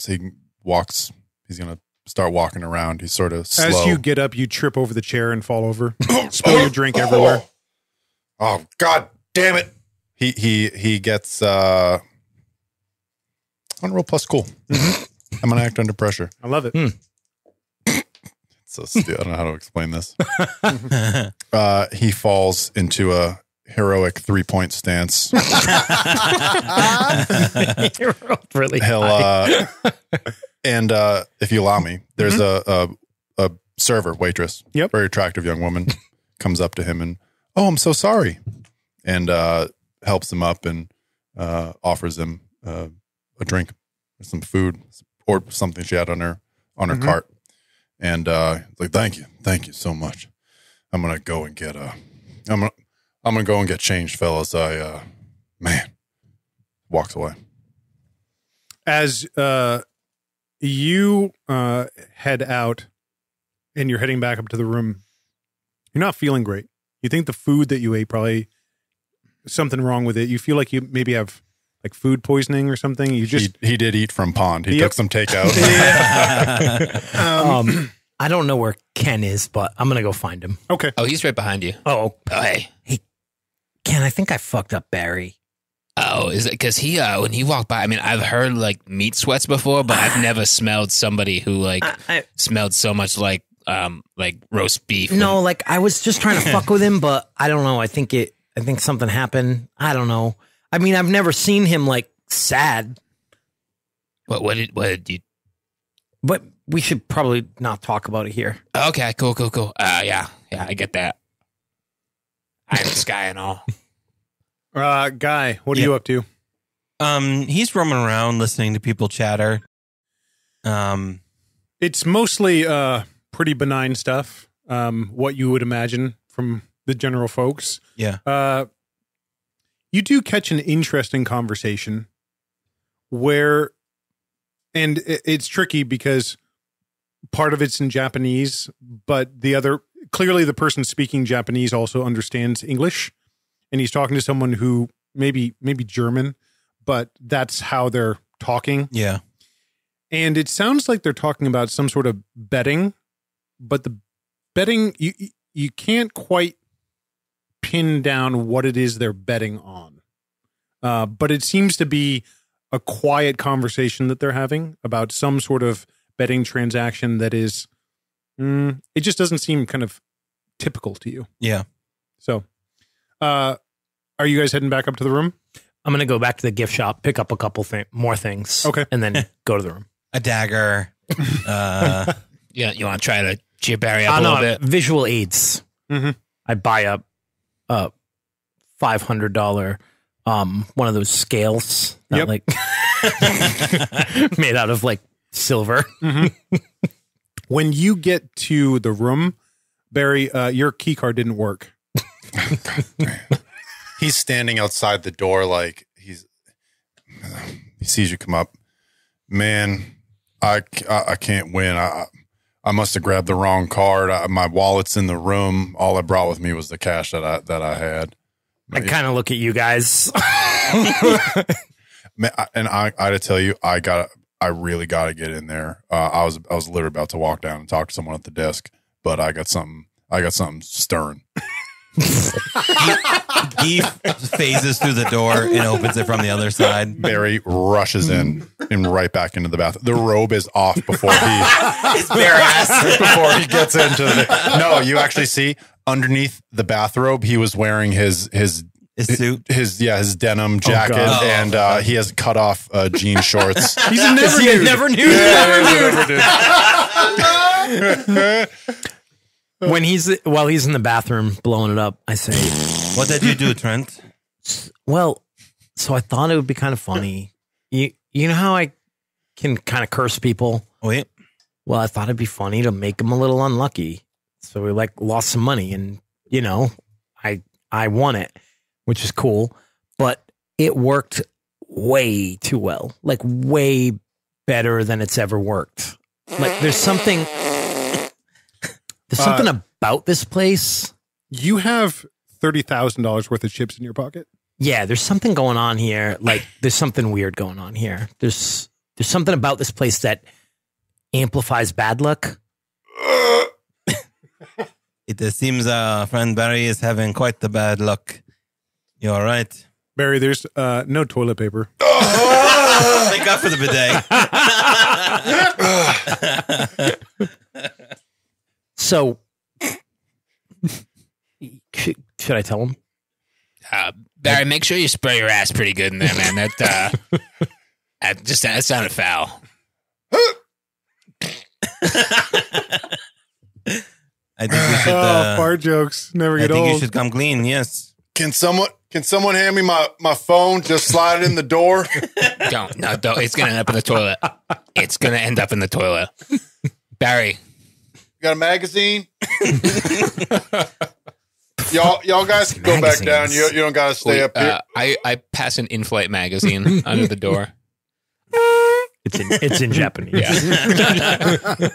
he walks. He's going to start walking around. He's sort of slow. As you get up, you trip over the chair and fall over. Spill your drink everywhere. Oh, God damn it. He gets, I'm going to roll plus cool. I'm going to act under pressure. I love it. So I don't know how to explain this. He falls into a heroic 3-point stance. Really? He'll, and if you allow me, there's a server, waitress, Yep. very attractive young woman, comes up to him and, oh, I'm so sorry, and helps him up and offers him a drink, some food, or something she had on her cart, and like, thank you so much. I'm gonna go and get I'm gonna go and get changed, fellas. Man, walks away. As you head out and you're heading back up to the room, you're not feeling great. You think the food that you ate probably something wrong with it. You feel like you maybe have like food poisoning or something. You just He did eat from pond. He took some takeout. I don't know where Ken is, but I'm gonna go find him. okay. Oh, he's right behind you. Oh, Oh, hey. Ken, I think I fucked up Barry. Oh, is it because he when he walked by? I mean, I've heard like meat sweats before, but I've never smelled somebody who like smelled so much like roast beef. No, like I was just trying to fuck with him, but I don't know. I think something happened. I don't know. I mean, I've never seen him like sad. What did you? But we should probably not talk about it here. Okay, cool. Yeah, I get that. I'm Sky and all. Guy, what are you up to? He's roaming around listening to people chatter. It's mostly pretty benign stuff. What you would imagine from the general folks. Yeah. You do catch an interesting conversation where, and it's tricky because part of it's in Japanese, but clearly the person speaking Japanese also understands English, and he's talking to someone who maybe German, but that's how they're talking. Yeah. And it sounds like they're talking about some sort of betting, but the betting, you can't quite pin down what it is they're betting on. But it seems to be a quiet conversation that they're having about some sort of betting transaction that is, it just doesn't seem kind of typical to you. Yeah. So, are you guys heading back up to the room? I'm going to go back to the gift shop, pick up a couple more things. Okay. And then go to the room. A dagger. Yeah, you want to try to cheer Barry up a little bit? Visual aids. Mm-hmm. I buy a $500 one of those scales that like made out of like silver. Mm-hmm. When you get to the room, Barry, your key card didn't work. He's standing outside the door like he sees you come up. Man, I can't win. I must have grabbed the wrong card. My wallet's in the room. All I brought with me was the cash that I had. I kind of look at you guys. Man, and I to tell you, I really got to get in there. I was literally about to walk down and talk to someone at the desk, but I got something stern. He phases through the door and opens it from the other side. Barry rushes in and right back into the bathroom. The robe is off before His bare ass. before he gets into the. No, you actually see underneath the bathrobe, he was wearing his suit. his denim jacket, and he has cut off jean shorts. He's a never dude. While he's in the bathroom blowing it up, I say, What did you do, Trent? well, so I thought it would be kind of funny. You know how I can kind of curse people? Wait. Well, I thought it'd be funny to make them a little unlucky. So we like lost some money, and I won it, which is cool, but it worked way too well, like way better than it's ever worked. Like there's something about this place. You have $30,000 worth of chips in your pocket. Yeah, there's something going on here. Like there's something weird going on here. There's something about this place that amplifies bad luck. It seems friend Barry is having quite the bad luck. You all right? Barry, there's no toilet paper. Thank God for the bidet. So, should I tell him? Barry, make sure you spray your ass pretty good in there, man. That sounded foul. I think you should. fart jokes never I get think you old. should come clean. Yes. Can someone hand me my phone? Just slide it in the door. Don't. It's going to end up in the toilet. It's going to end up in the toilet. Barry. Got a magazine? y'all guys can go back down. You don't got to stay up here. I pass an in-flight magazine under the door. It's in Japanese. Yeah.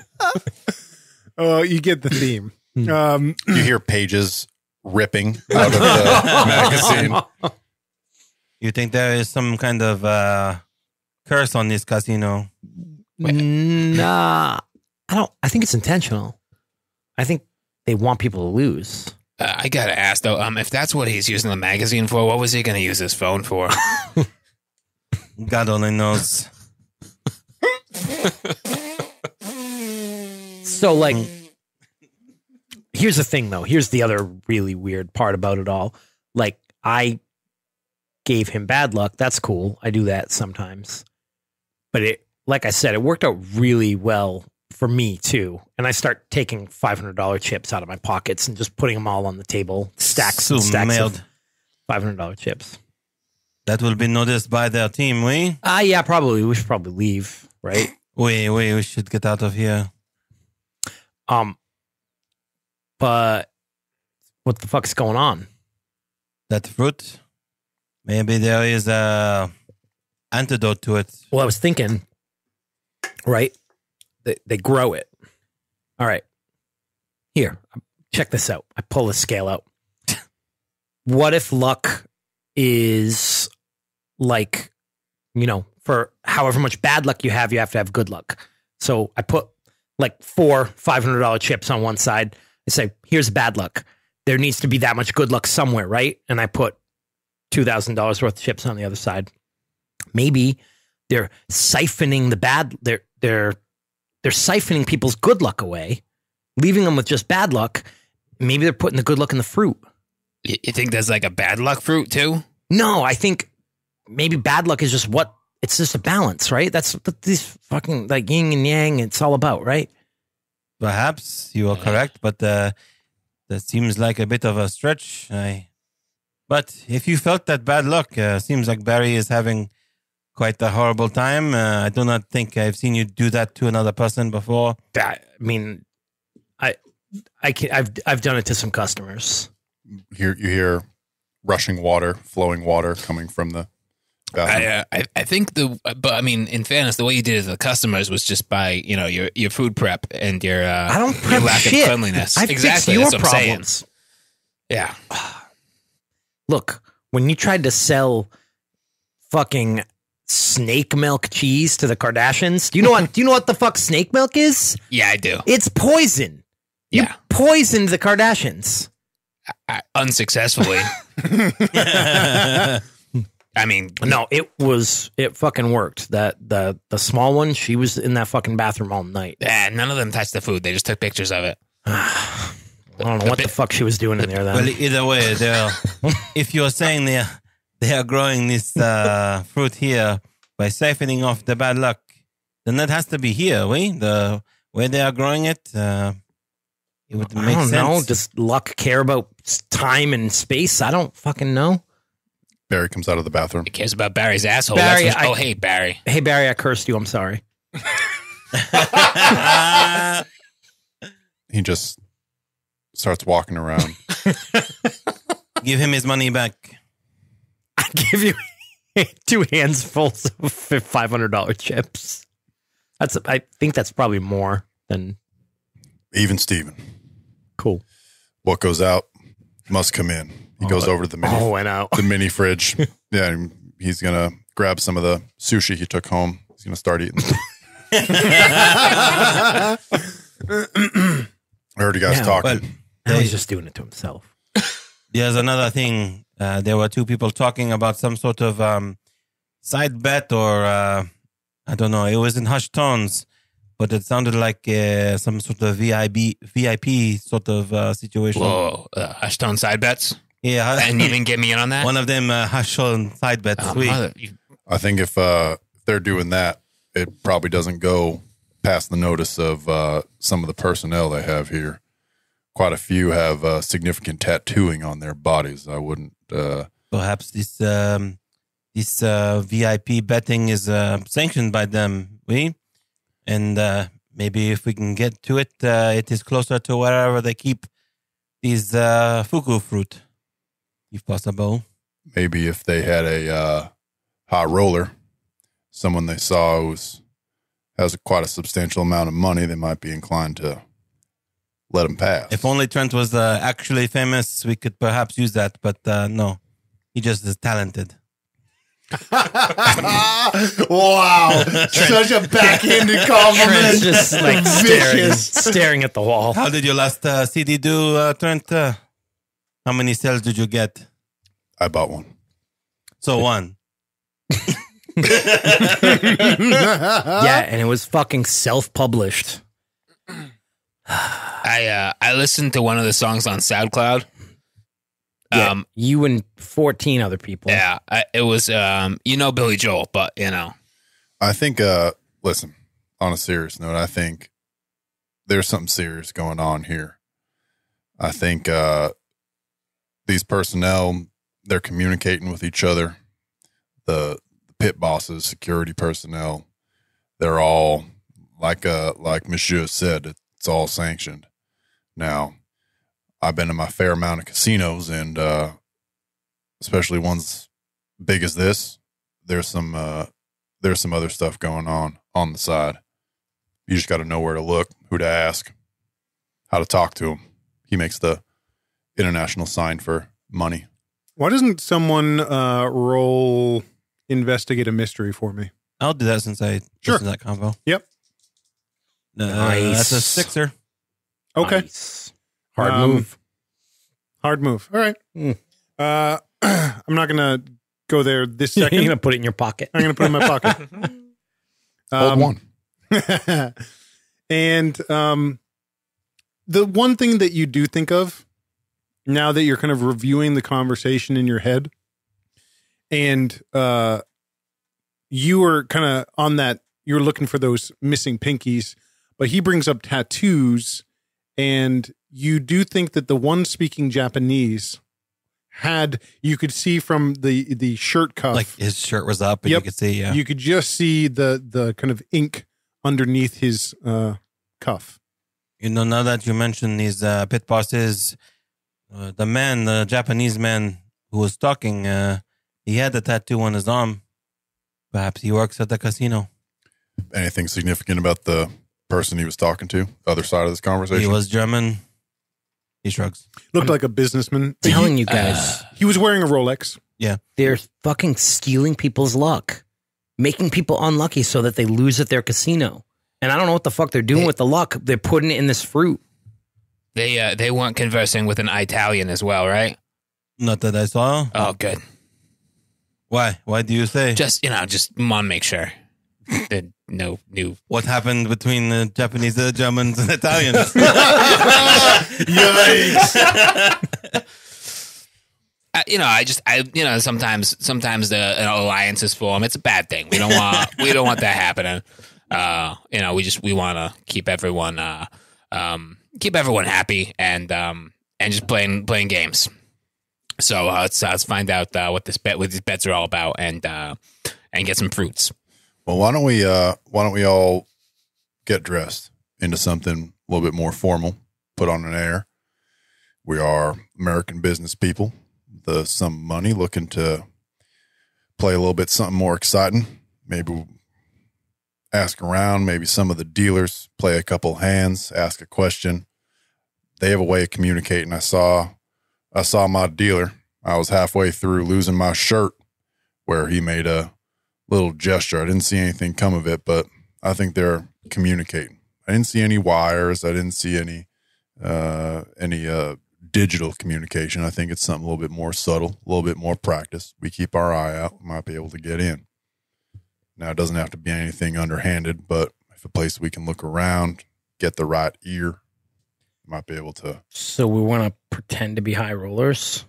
Oh, you get the theme. You hear pages ripping out of the magazine. You think there is some kind of curse on this casino? Nah, I don't. I think it's intentional. I think they want people to lose. I got to ask, though, if that's what he's using the magazine for, what was he going to use his phone for? God only knows. So, like, here's the thing, though. Here's the other really weird part about it all. Like, I gave him bad luck. That's cool. I do that sometimes. But it, like I said, it worked out really well for me, too. And I start taking $500 chips out of my pockets and just putting them all on the table. Stacks and stacks of $500 chips. That will be noticed by their team, we? Yeah, probably. We should probably leave, right? We should get out of here. But what the fuck's going on? That fruit, maybe there is a antidote to it. Well, I was thinking, right? They grow it. All right. Here, check this out. I pull the scale out. What if luck is like, for however much bad luck you have to have good luck. So I put like 4 $500 chips on one side. I say, here's bad luck. There needs to be that much good luck somewhere, right? And I put $2,000 worth of chips on the other side. Maybe they're siphoning the bad. They're siphoning people's good luck away, leaving them with just bad luck. Maybe they're putting the good luck in the fruit. You think there's like a bad luck fruit, too? No, I think maybe bad luck is just it's just a balance, right? That's what these fucking like yin and yang, it's all about, right? Perhaps you are correct, but that seems like a bit of a stretch. But if you felt that bad luck, seems like Barry is having quite a horrible time. I do not think I've seen you do that to another person before. I mean, I've done it to some customers. You hear rushing water, flowing water coming from the bathroom. I think but I mean, in fairness, the way you did it to the customers was just by, your food prep and your, I don't prep your lack shit. of cleanliness. I exactly. fix your That's what I'm problems. saying. Yeah. Look, when you tried to sell fucking snake milk cheese to the Kardashians, do you know what the fuck snake milk is? Yeah, I do. It's poison. You Yeah. poisoned the Kardashians. Unsuccessfully. I mean, No, it fucking worked. The small one, she was in that fucking bathroom all night. none of them touched the food. They just took pictures of it. I don't know what the fuck she was doing in there then. Well, either way, if you're saying they are growing this fruit here by siphoning off the bad luck, then that has to be here, the way they are growing it. It would make sense. I don't know. Does luck care about time and space? I don't fucking know. Barry comes out of the bathroom. It cares about Barry's asshole. Barry, hey, Barry. Hey, Barry, I cursed you. I'm sorry. He just starts walking around. Give him his money back. I give you 2 hands full of $500 chips. I think that's probably more than Even Steven. cool. What goes out must come in. He goes over to the went out. the mini fridge. Yeah, and he's gonna grab some of the sushi he took home. He's gonna start eating. I heard you guys talking. Now he's just doing it to himself. There's another thing. There were 2 people talking about some sort of side bet or I don't know. It was in hushed tones, but it sounded like some sort of VIP sort of situation. Whoa, Ashtone side bets? Yeah. And you didn't get me in on that? One of them hushed on side bets. I think if they're doing that, it probably doesn't go past the notice of some of the personnel they have here. quite a few have significant tattooing on their bodies. I wouldn't. Perhaps this VIP betting is sanctioned by them, and maybe if we can get to it, it is closer to wherever they keep these fugu fruit, if possible. Maybe if they had a high roller, someone they saw who has quite a substantial amount of money, they might be inclined to let him pass. If only Trent was actually famous, we could perhaps use that. But no, he just is talented. Wow. Such a backhanded compliment. Trent's just like staring at the wall. How did your last CD do, Trent? How many sales did you get? I bought one. So one. Yeah, and it was fucking self-published. I listened to one of the songs on SoundCloud. Yeah, you and 14 other people. Yeah, it was Billy Joel, but I think, listen, on a serious note, I think there's something serious going on here. I think these personnel, they're communicating with each other. The pit bosses, security personnel, they're all, like Monsieur said, it's all sanctioned. Now, I've been to my fair amount of casinos, and especially ones big as this, there's some other stuff going on the side. You just got to know where to look, who to ask, how to talk to him. He makes the international sign for money. Why doesn't someone roll investigate a mystery for me? I'll do that since I listened to that convo. Yep. That's a 6er. Okay. Nice. Hard move. Hard move. All right. I'm not going to go there this You're second. going to put it in your pocket. I'm going to put it in my pocket. Hold one. And the one thing that you do think of now that you're kind of reviewing the conversation in your head, and you are kind of on that, you're looking for those missing pinkies, but he brings up tattoos, and you do think that the one speaking Japanese you could see from the shirt cuff, Like his shirt was up and you could see, you could just see the kind of ink underneath his cuff. Now that you mentioned these pit bosses, the Japanese man who was talking, he had a tattoo on his arm. Perhaps he works at the casino. Anything significant about the person he was talking to, the other side of this conversation? He was German. He shrugs. Looked like a businessman. Telling you guys, He was wearing a Rolex. Yeah. they're fucking stealing people's luck, making people unlucky so that they lose at their casino. And I don't know what the fuck they're doing with the luck. They're putting it in this fruit. they weren't conversing with an Italian as well, right? Not that I saw. Oh, good. Why? Why do you say? Just want to make sure that no new. What happened between the Japanese, the Germans, and Italians? Sometimes the alliances form. It's a bad thing. We don't want that happening. We want to keep everyone happy and just playing games. So let's find out what these bets are all about and get some fruits. Well, why don't we all get dressed into something a little bit more formal, put on an air. We are American business people, some money, looking to play a little bit something more exciting. Maybe we'll ask around, maybe some of the dealers play a couple hands, ask a question. They have a way of communicating. I saw my dealer. I was halfway through losing my shirt where he made a little gesture. I didn't see anything come of it, but I think they're communicating. I didn't see any wires. I didn't see any digital communication. I think it's something a little bit more subtle, a little bit more practice. We keep our eye out. We might be able to get in. Now, it doesn't have to be anything underhanded, but if a place we can look around, get the right ear, might be able to. So we want to pretend to be high rollers?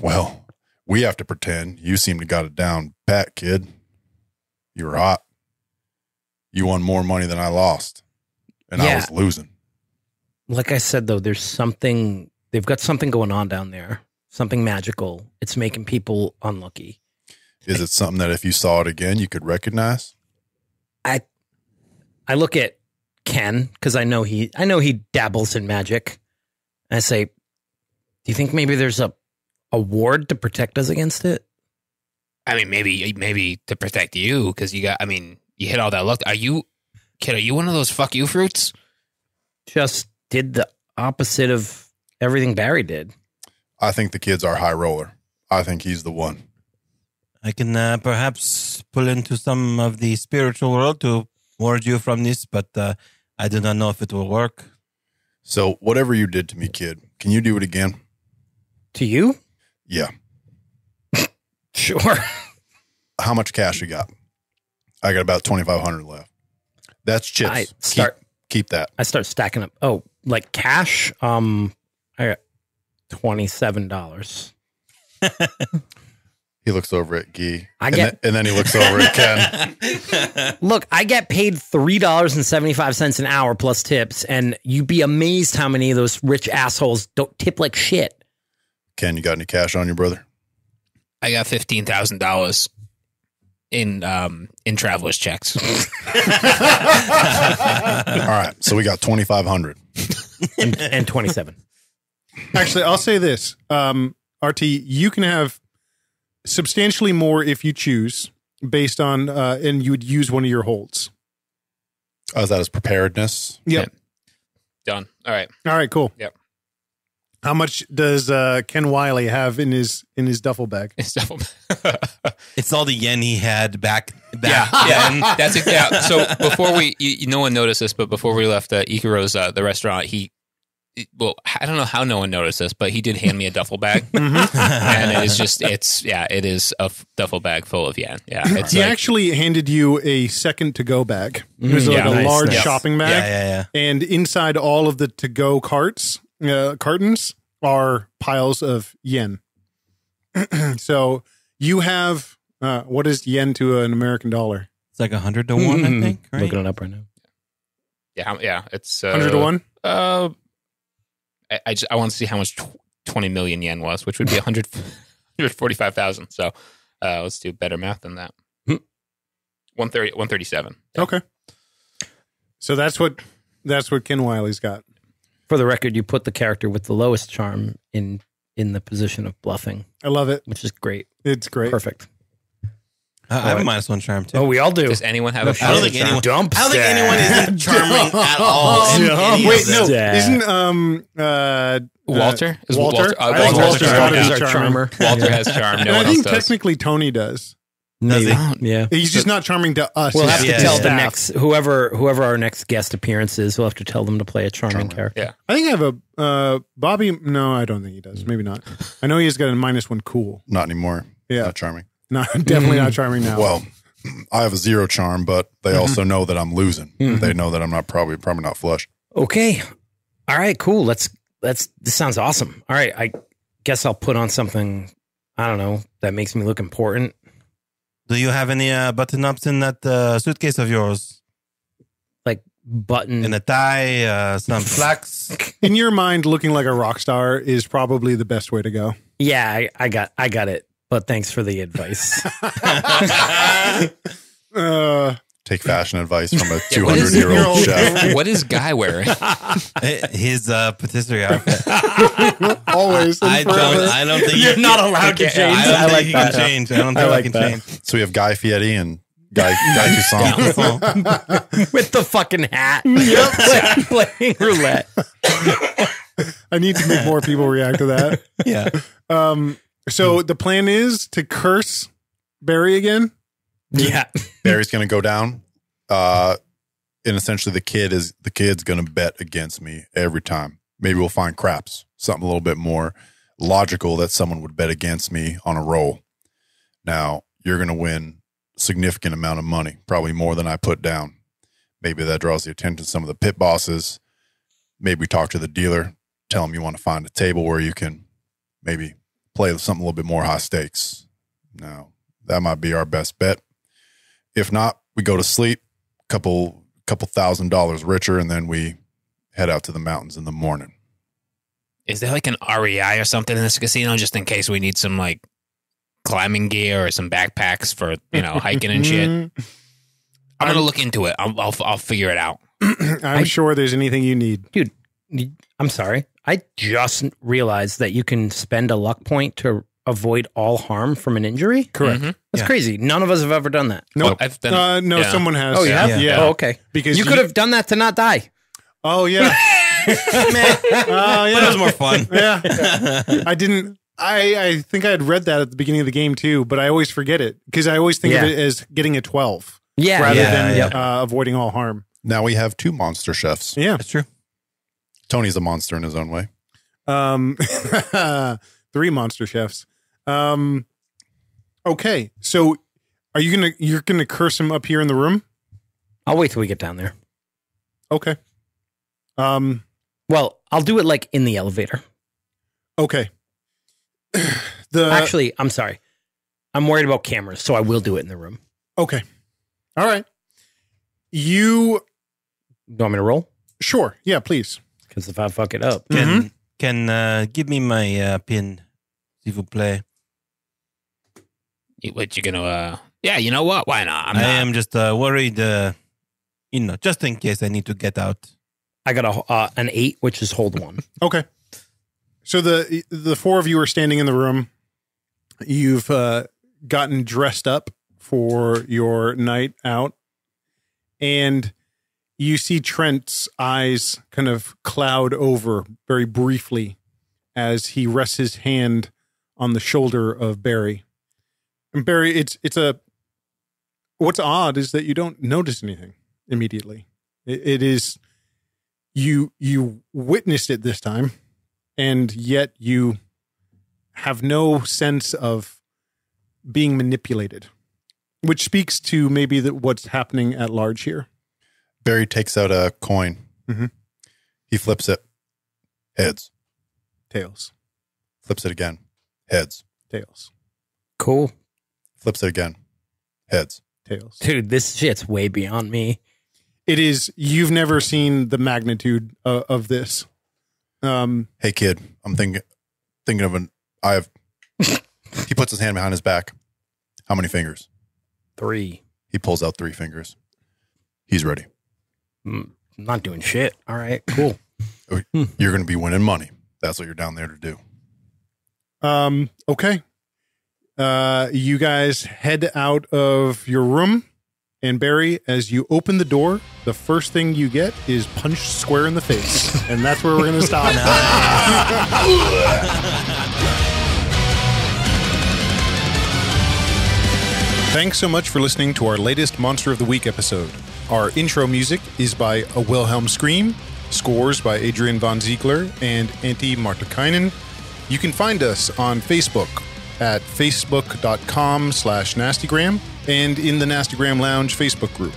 Well, we have to pretend. You seem to got it down pat, kid. You were hot. You won more money than I lost, and I was losing. like I said, though, there's something, they've got something going on down there, something magical. It's making people unlucky. Is it something that if you saw it again, you could recognize? I look at Ken because I know he dabbles in magic. And I say, do you think maybe there's a ward to protect us against it? I mean, maybe to protect you because you hit all that luck. Are you one of those fuck you fruits? Just did the opposite of everything Barry did. I think the kid's our high roller. I think he's the one. I can perhaps pull into some of the spiritual world to ward you from this, but I do not know if it will work. So whatever you did to me, kid, can you do it again? To you? Yeah. Sure. How much cash you got? I got about 2,500 left. That's chips. Keep that. I start stacking up. Oh, like cash? I got $27. He looks over at Guy. and then he looks over at Ken. Look, I get paid $3.75 an hour plus tips, and you'd be amazed how many of those rich assholes don't tip like shit. Ken, you got any cash on you, brother? I got $15,000 in traveler's checks. All right, so we got 2,500 and 27. Actually, I'll say this. RT, you can have substantially more if you choose based on, and you would use one of your holds. Oh, is that his preparedness? Yep. Done. All right. All right, cool. Yep. How much does Ken Wiley have in his duffel bag? It's all the yen he had back Yeah, then. that's it. Yeah. So before no one noticed this, but before we left Ikaro's the restaurant, I don't know how no one noticed this, but he did hand me a duffel bag, and it is a duffel bag full of yen. Yeah, He actually handed you a second to-go bag. It was like a large shopping bag, Yeah. and inside all of the to-go cartons are piles of yen. So you have what is yen to an American dollar? It's like 100 to 1, I think. Right? Looking it up right now. Yeah. It's 100 to 1. I want to see how much 20 million yen was, which would be 145,000. So let's do better math than that. 137. Yeah. Okay. So that's what Ken Wiley's got. For the record, you put the character with the lowest charm in the position of bluffing, I love it. which is great. It's great. Perfect. I have a -1 charm, too. Oh, we all do. Does anyone have a I don't think anyone. Dump I don't think stack. anyone isn't charming at all. in any of Wait, this. no, Yeah. isn't Walter? Is Walter? I think Walter has Walter's charm. gotta be Yeah. our charmer. Walter has charm. No I one else think does. technically Tony does. Maybe. Does Yeah. He's just not charming to us. We'll He's have to Yeah, tell yeah. the staff. next whoever our next guest appearance is. We'll have to tell them to play a charming character. Yeah. I think I have a Bobby. No, I don't think he does. Maybe not. I know he's got a -1 cool. Not anymore. Yeah. Not charming. No, definitely not charming now. Well, I have a 0 charm, but they also know that I'm losing. They know that I'm not probably not flush. Okay. All right. Cool. This sounds awesome. All right. I guess I'll put on something. I don't know, that makes me look important. Do you have any button-ups in that suitcase of yours? Like button. In a tie, some slacks? in your mind, looking like a rock star is probably the best way to go. Yeah, I got it. But thanks for the advice. Take fashion advice from a What is 200-year-old chef. What is Guy wearing? His patisserie outfit. Always. And I forever. don't think You're not allowed to change. I don't I think like he that. can change. I don't think like I can that. change. So we have Guy Fieri and Guy Toussaint. With the fucking hat. Playing roulette. I need to make more people react to that. Yeah. So the plan is to curse Barry again. Yeah. Barry's going to go down. And essentially the kid's going to bet against me every time. Maybe we'll find craps, something a little bit more logical that someone would bet against me on a roll. Now, you're going to win a significant amount of money, probably more than I put down. Maybe that draws the attention of some of the pit bosses. Maybe we talk to the dealer, tell him you want to find a table where you can maybe play something a little bit more high stakes. Now, that might be our best bet. If not, we go to sleep, couple $1,000s richer, and then we head out to the mountains in the morning. Is there like an REI or something in this casino, just in case we need some like climbing gear or some backpacks for hiking and shit? I'm gonna look into it. I'll figure it out. I'm sure there's anything you need. Dude, I'm sorry. I just realized that you can spend a luck point to avoid all harm from an injury. Correct. That's crazy. None of us have ever done that. Nope. I've done, No, yeah. someone has. Oh, you have? Yeah. Oh, okay. Because you could have done that to not die. Oh, yeah. But it was more fun. Yeah. I didn't. I think I had read that at the beginning of the game too, but I always forget it because I always think of it as getting a 12 Yeah. rather yeah, than yeah. avoiding all harm. Now we have 2 monster chefs. Yeah. That's true. Tony's a monster in his own way. 3 monster chefs. Okay. So are you're gonna curse him up here in the room? I'll wait till we get down there. Okay. Well, I'll do it like in the elevator. Okay. Actually, I'm sorry. I'm worried about cameras, so I will do it in the room. Okay. All right. You want me to roll? Sure. Yeah, please. Because if I fuck it up, Can give me my pin, s'il vous plaît. What you gonna? Yeah, you know what? Why not? I am just worried. Just in case I need to get out. I got an 8, which is hold 1. Okay. So the 4 of you are standing in the room. You've gotten dressed up for your night out, and you see Trent's eyes kind of cloud over very briefly as he rests his hand on the shoulder of Barry. And Barry, what's odd is that you don't notice anything immediately. It is you witnessed it this time, and yet you have no sense of being manipulated, which speaks to maybe what's happening at large here. Barry takes out a coin. Mhm. He flips it. Heads. Tails. Flips it again. Heads. Tails. Cool. Flips it again. Heads. Tails. Dude, this shit's way beyond me. It is. You've never seen the magnitude of this. Hey kid, I'm thinking of he puts his hand behind his back. How many fingers? 3. He pulls out 3 fingers. He's ready. I'm not doing shit. All right, cool. You're going to be winning money. That's what you're down there to do. Okay. You guys head out of your room, and Barry, as you open the door, the first thing you get is punched square in the face. And that's where we're going to stop. Thanks so much for listening to our latest Monster of the Week episode. Our intro music is by A Wilhelm Scream, scores by Adrian Von Ziegler and Antti Martikainen. You can find us on Facebook at facebook.com/nastygram and in the Nastygram Lounge Facebook group,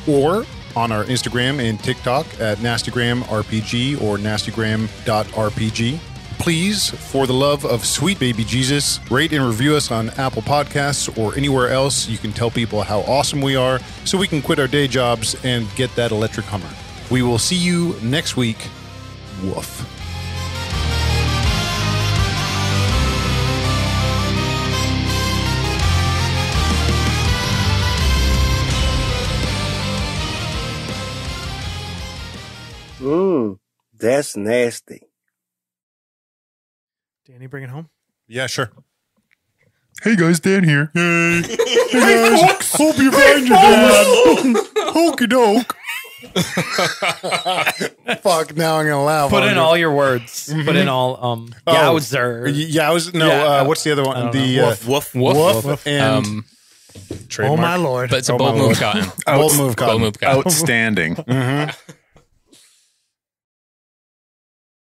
or on our Instagram and TikTok at nastygramrpg or nastygram.rpg. Please, for the love of sweet baby Jesus, rate and review us on Apple Podcasts or anywhere else you can tell people how awesome we are so we can quit our day jobs and get that electric Hummer. We will see you next week. Woof. That's nasty. Danny, bring it home? Yeah, sure. Hey guys, Dan here. Hey guys, hope you find your dad. Hokey doke. Fuck, now I'm gonna laugh. Put in all your words. Put in all yowzer. What's the other one? The Woof. woof and Trademark. oh my lord. But it's a bold move, Cotton. bold move, Cotton. Bold move, Cotton. Outstanding.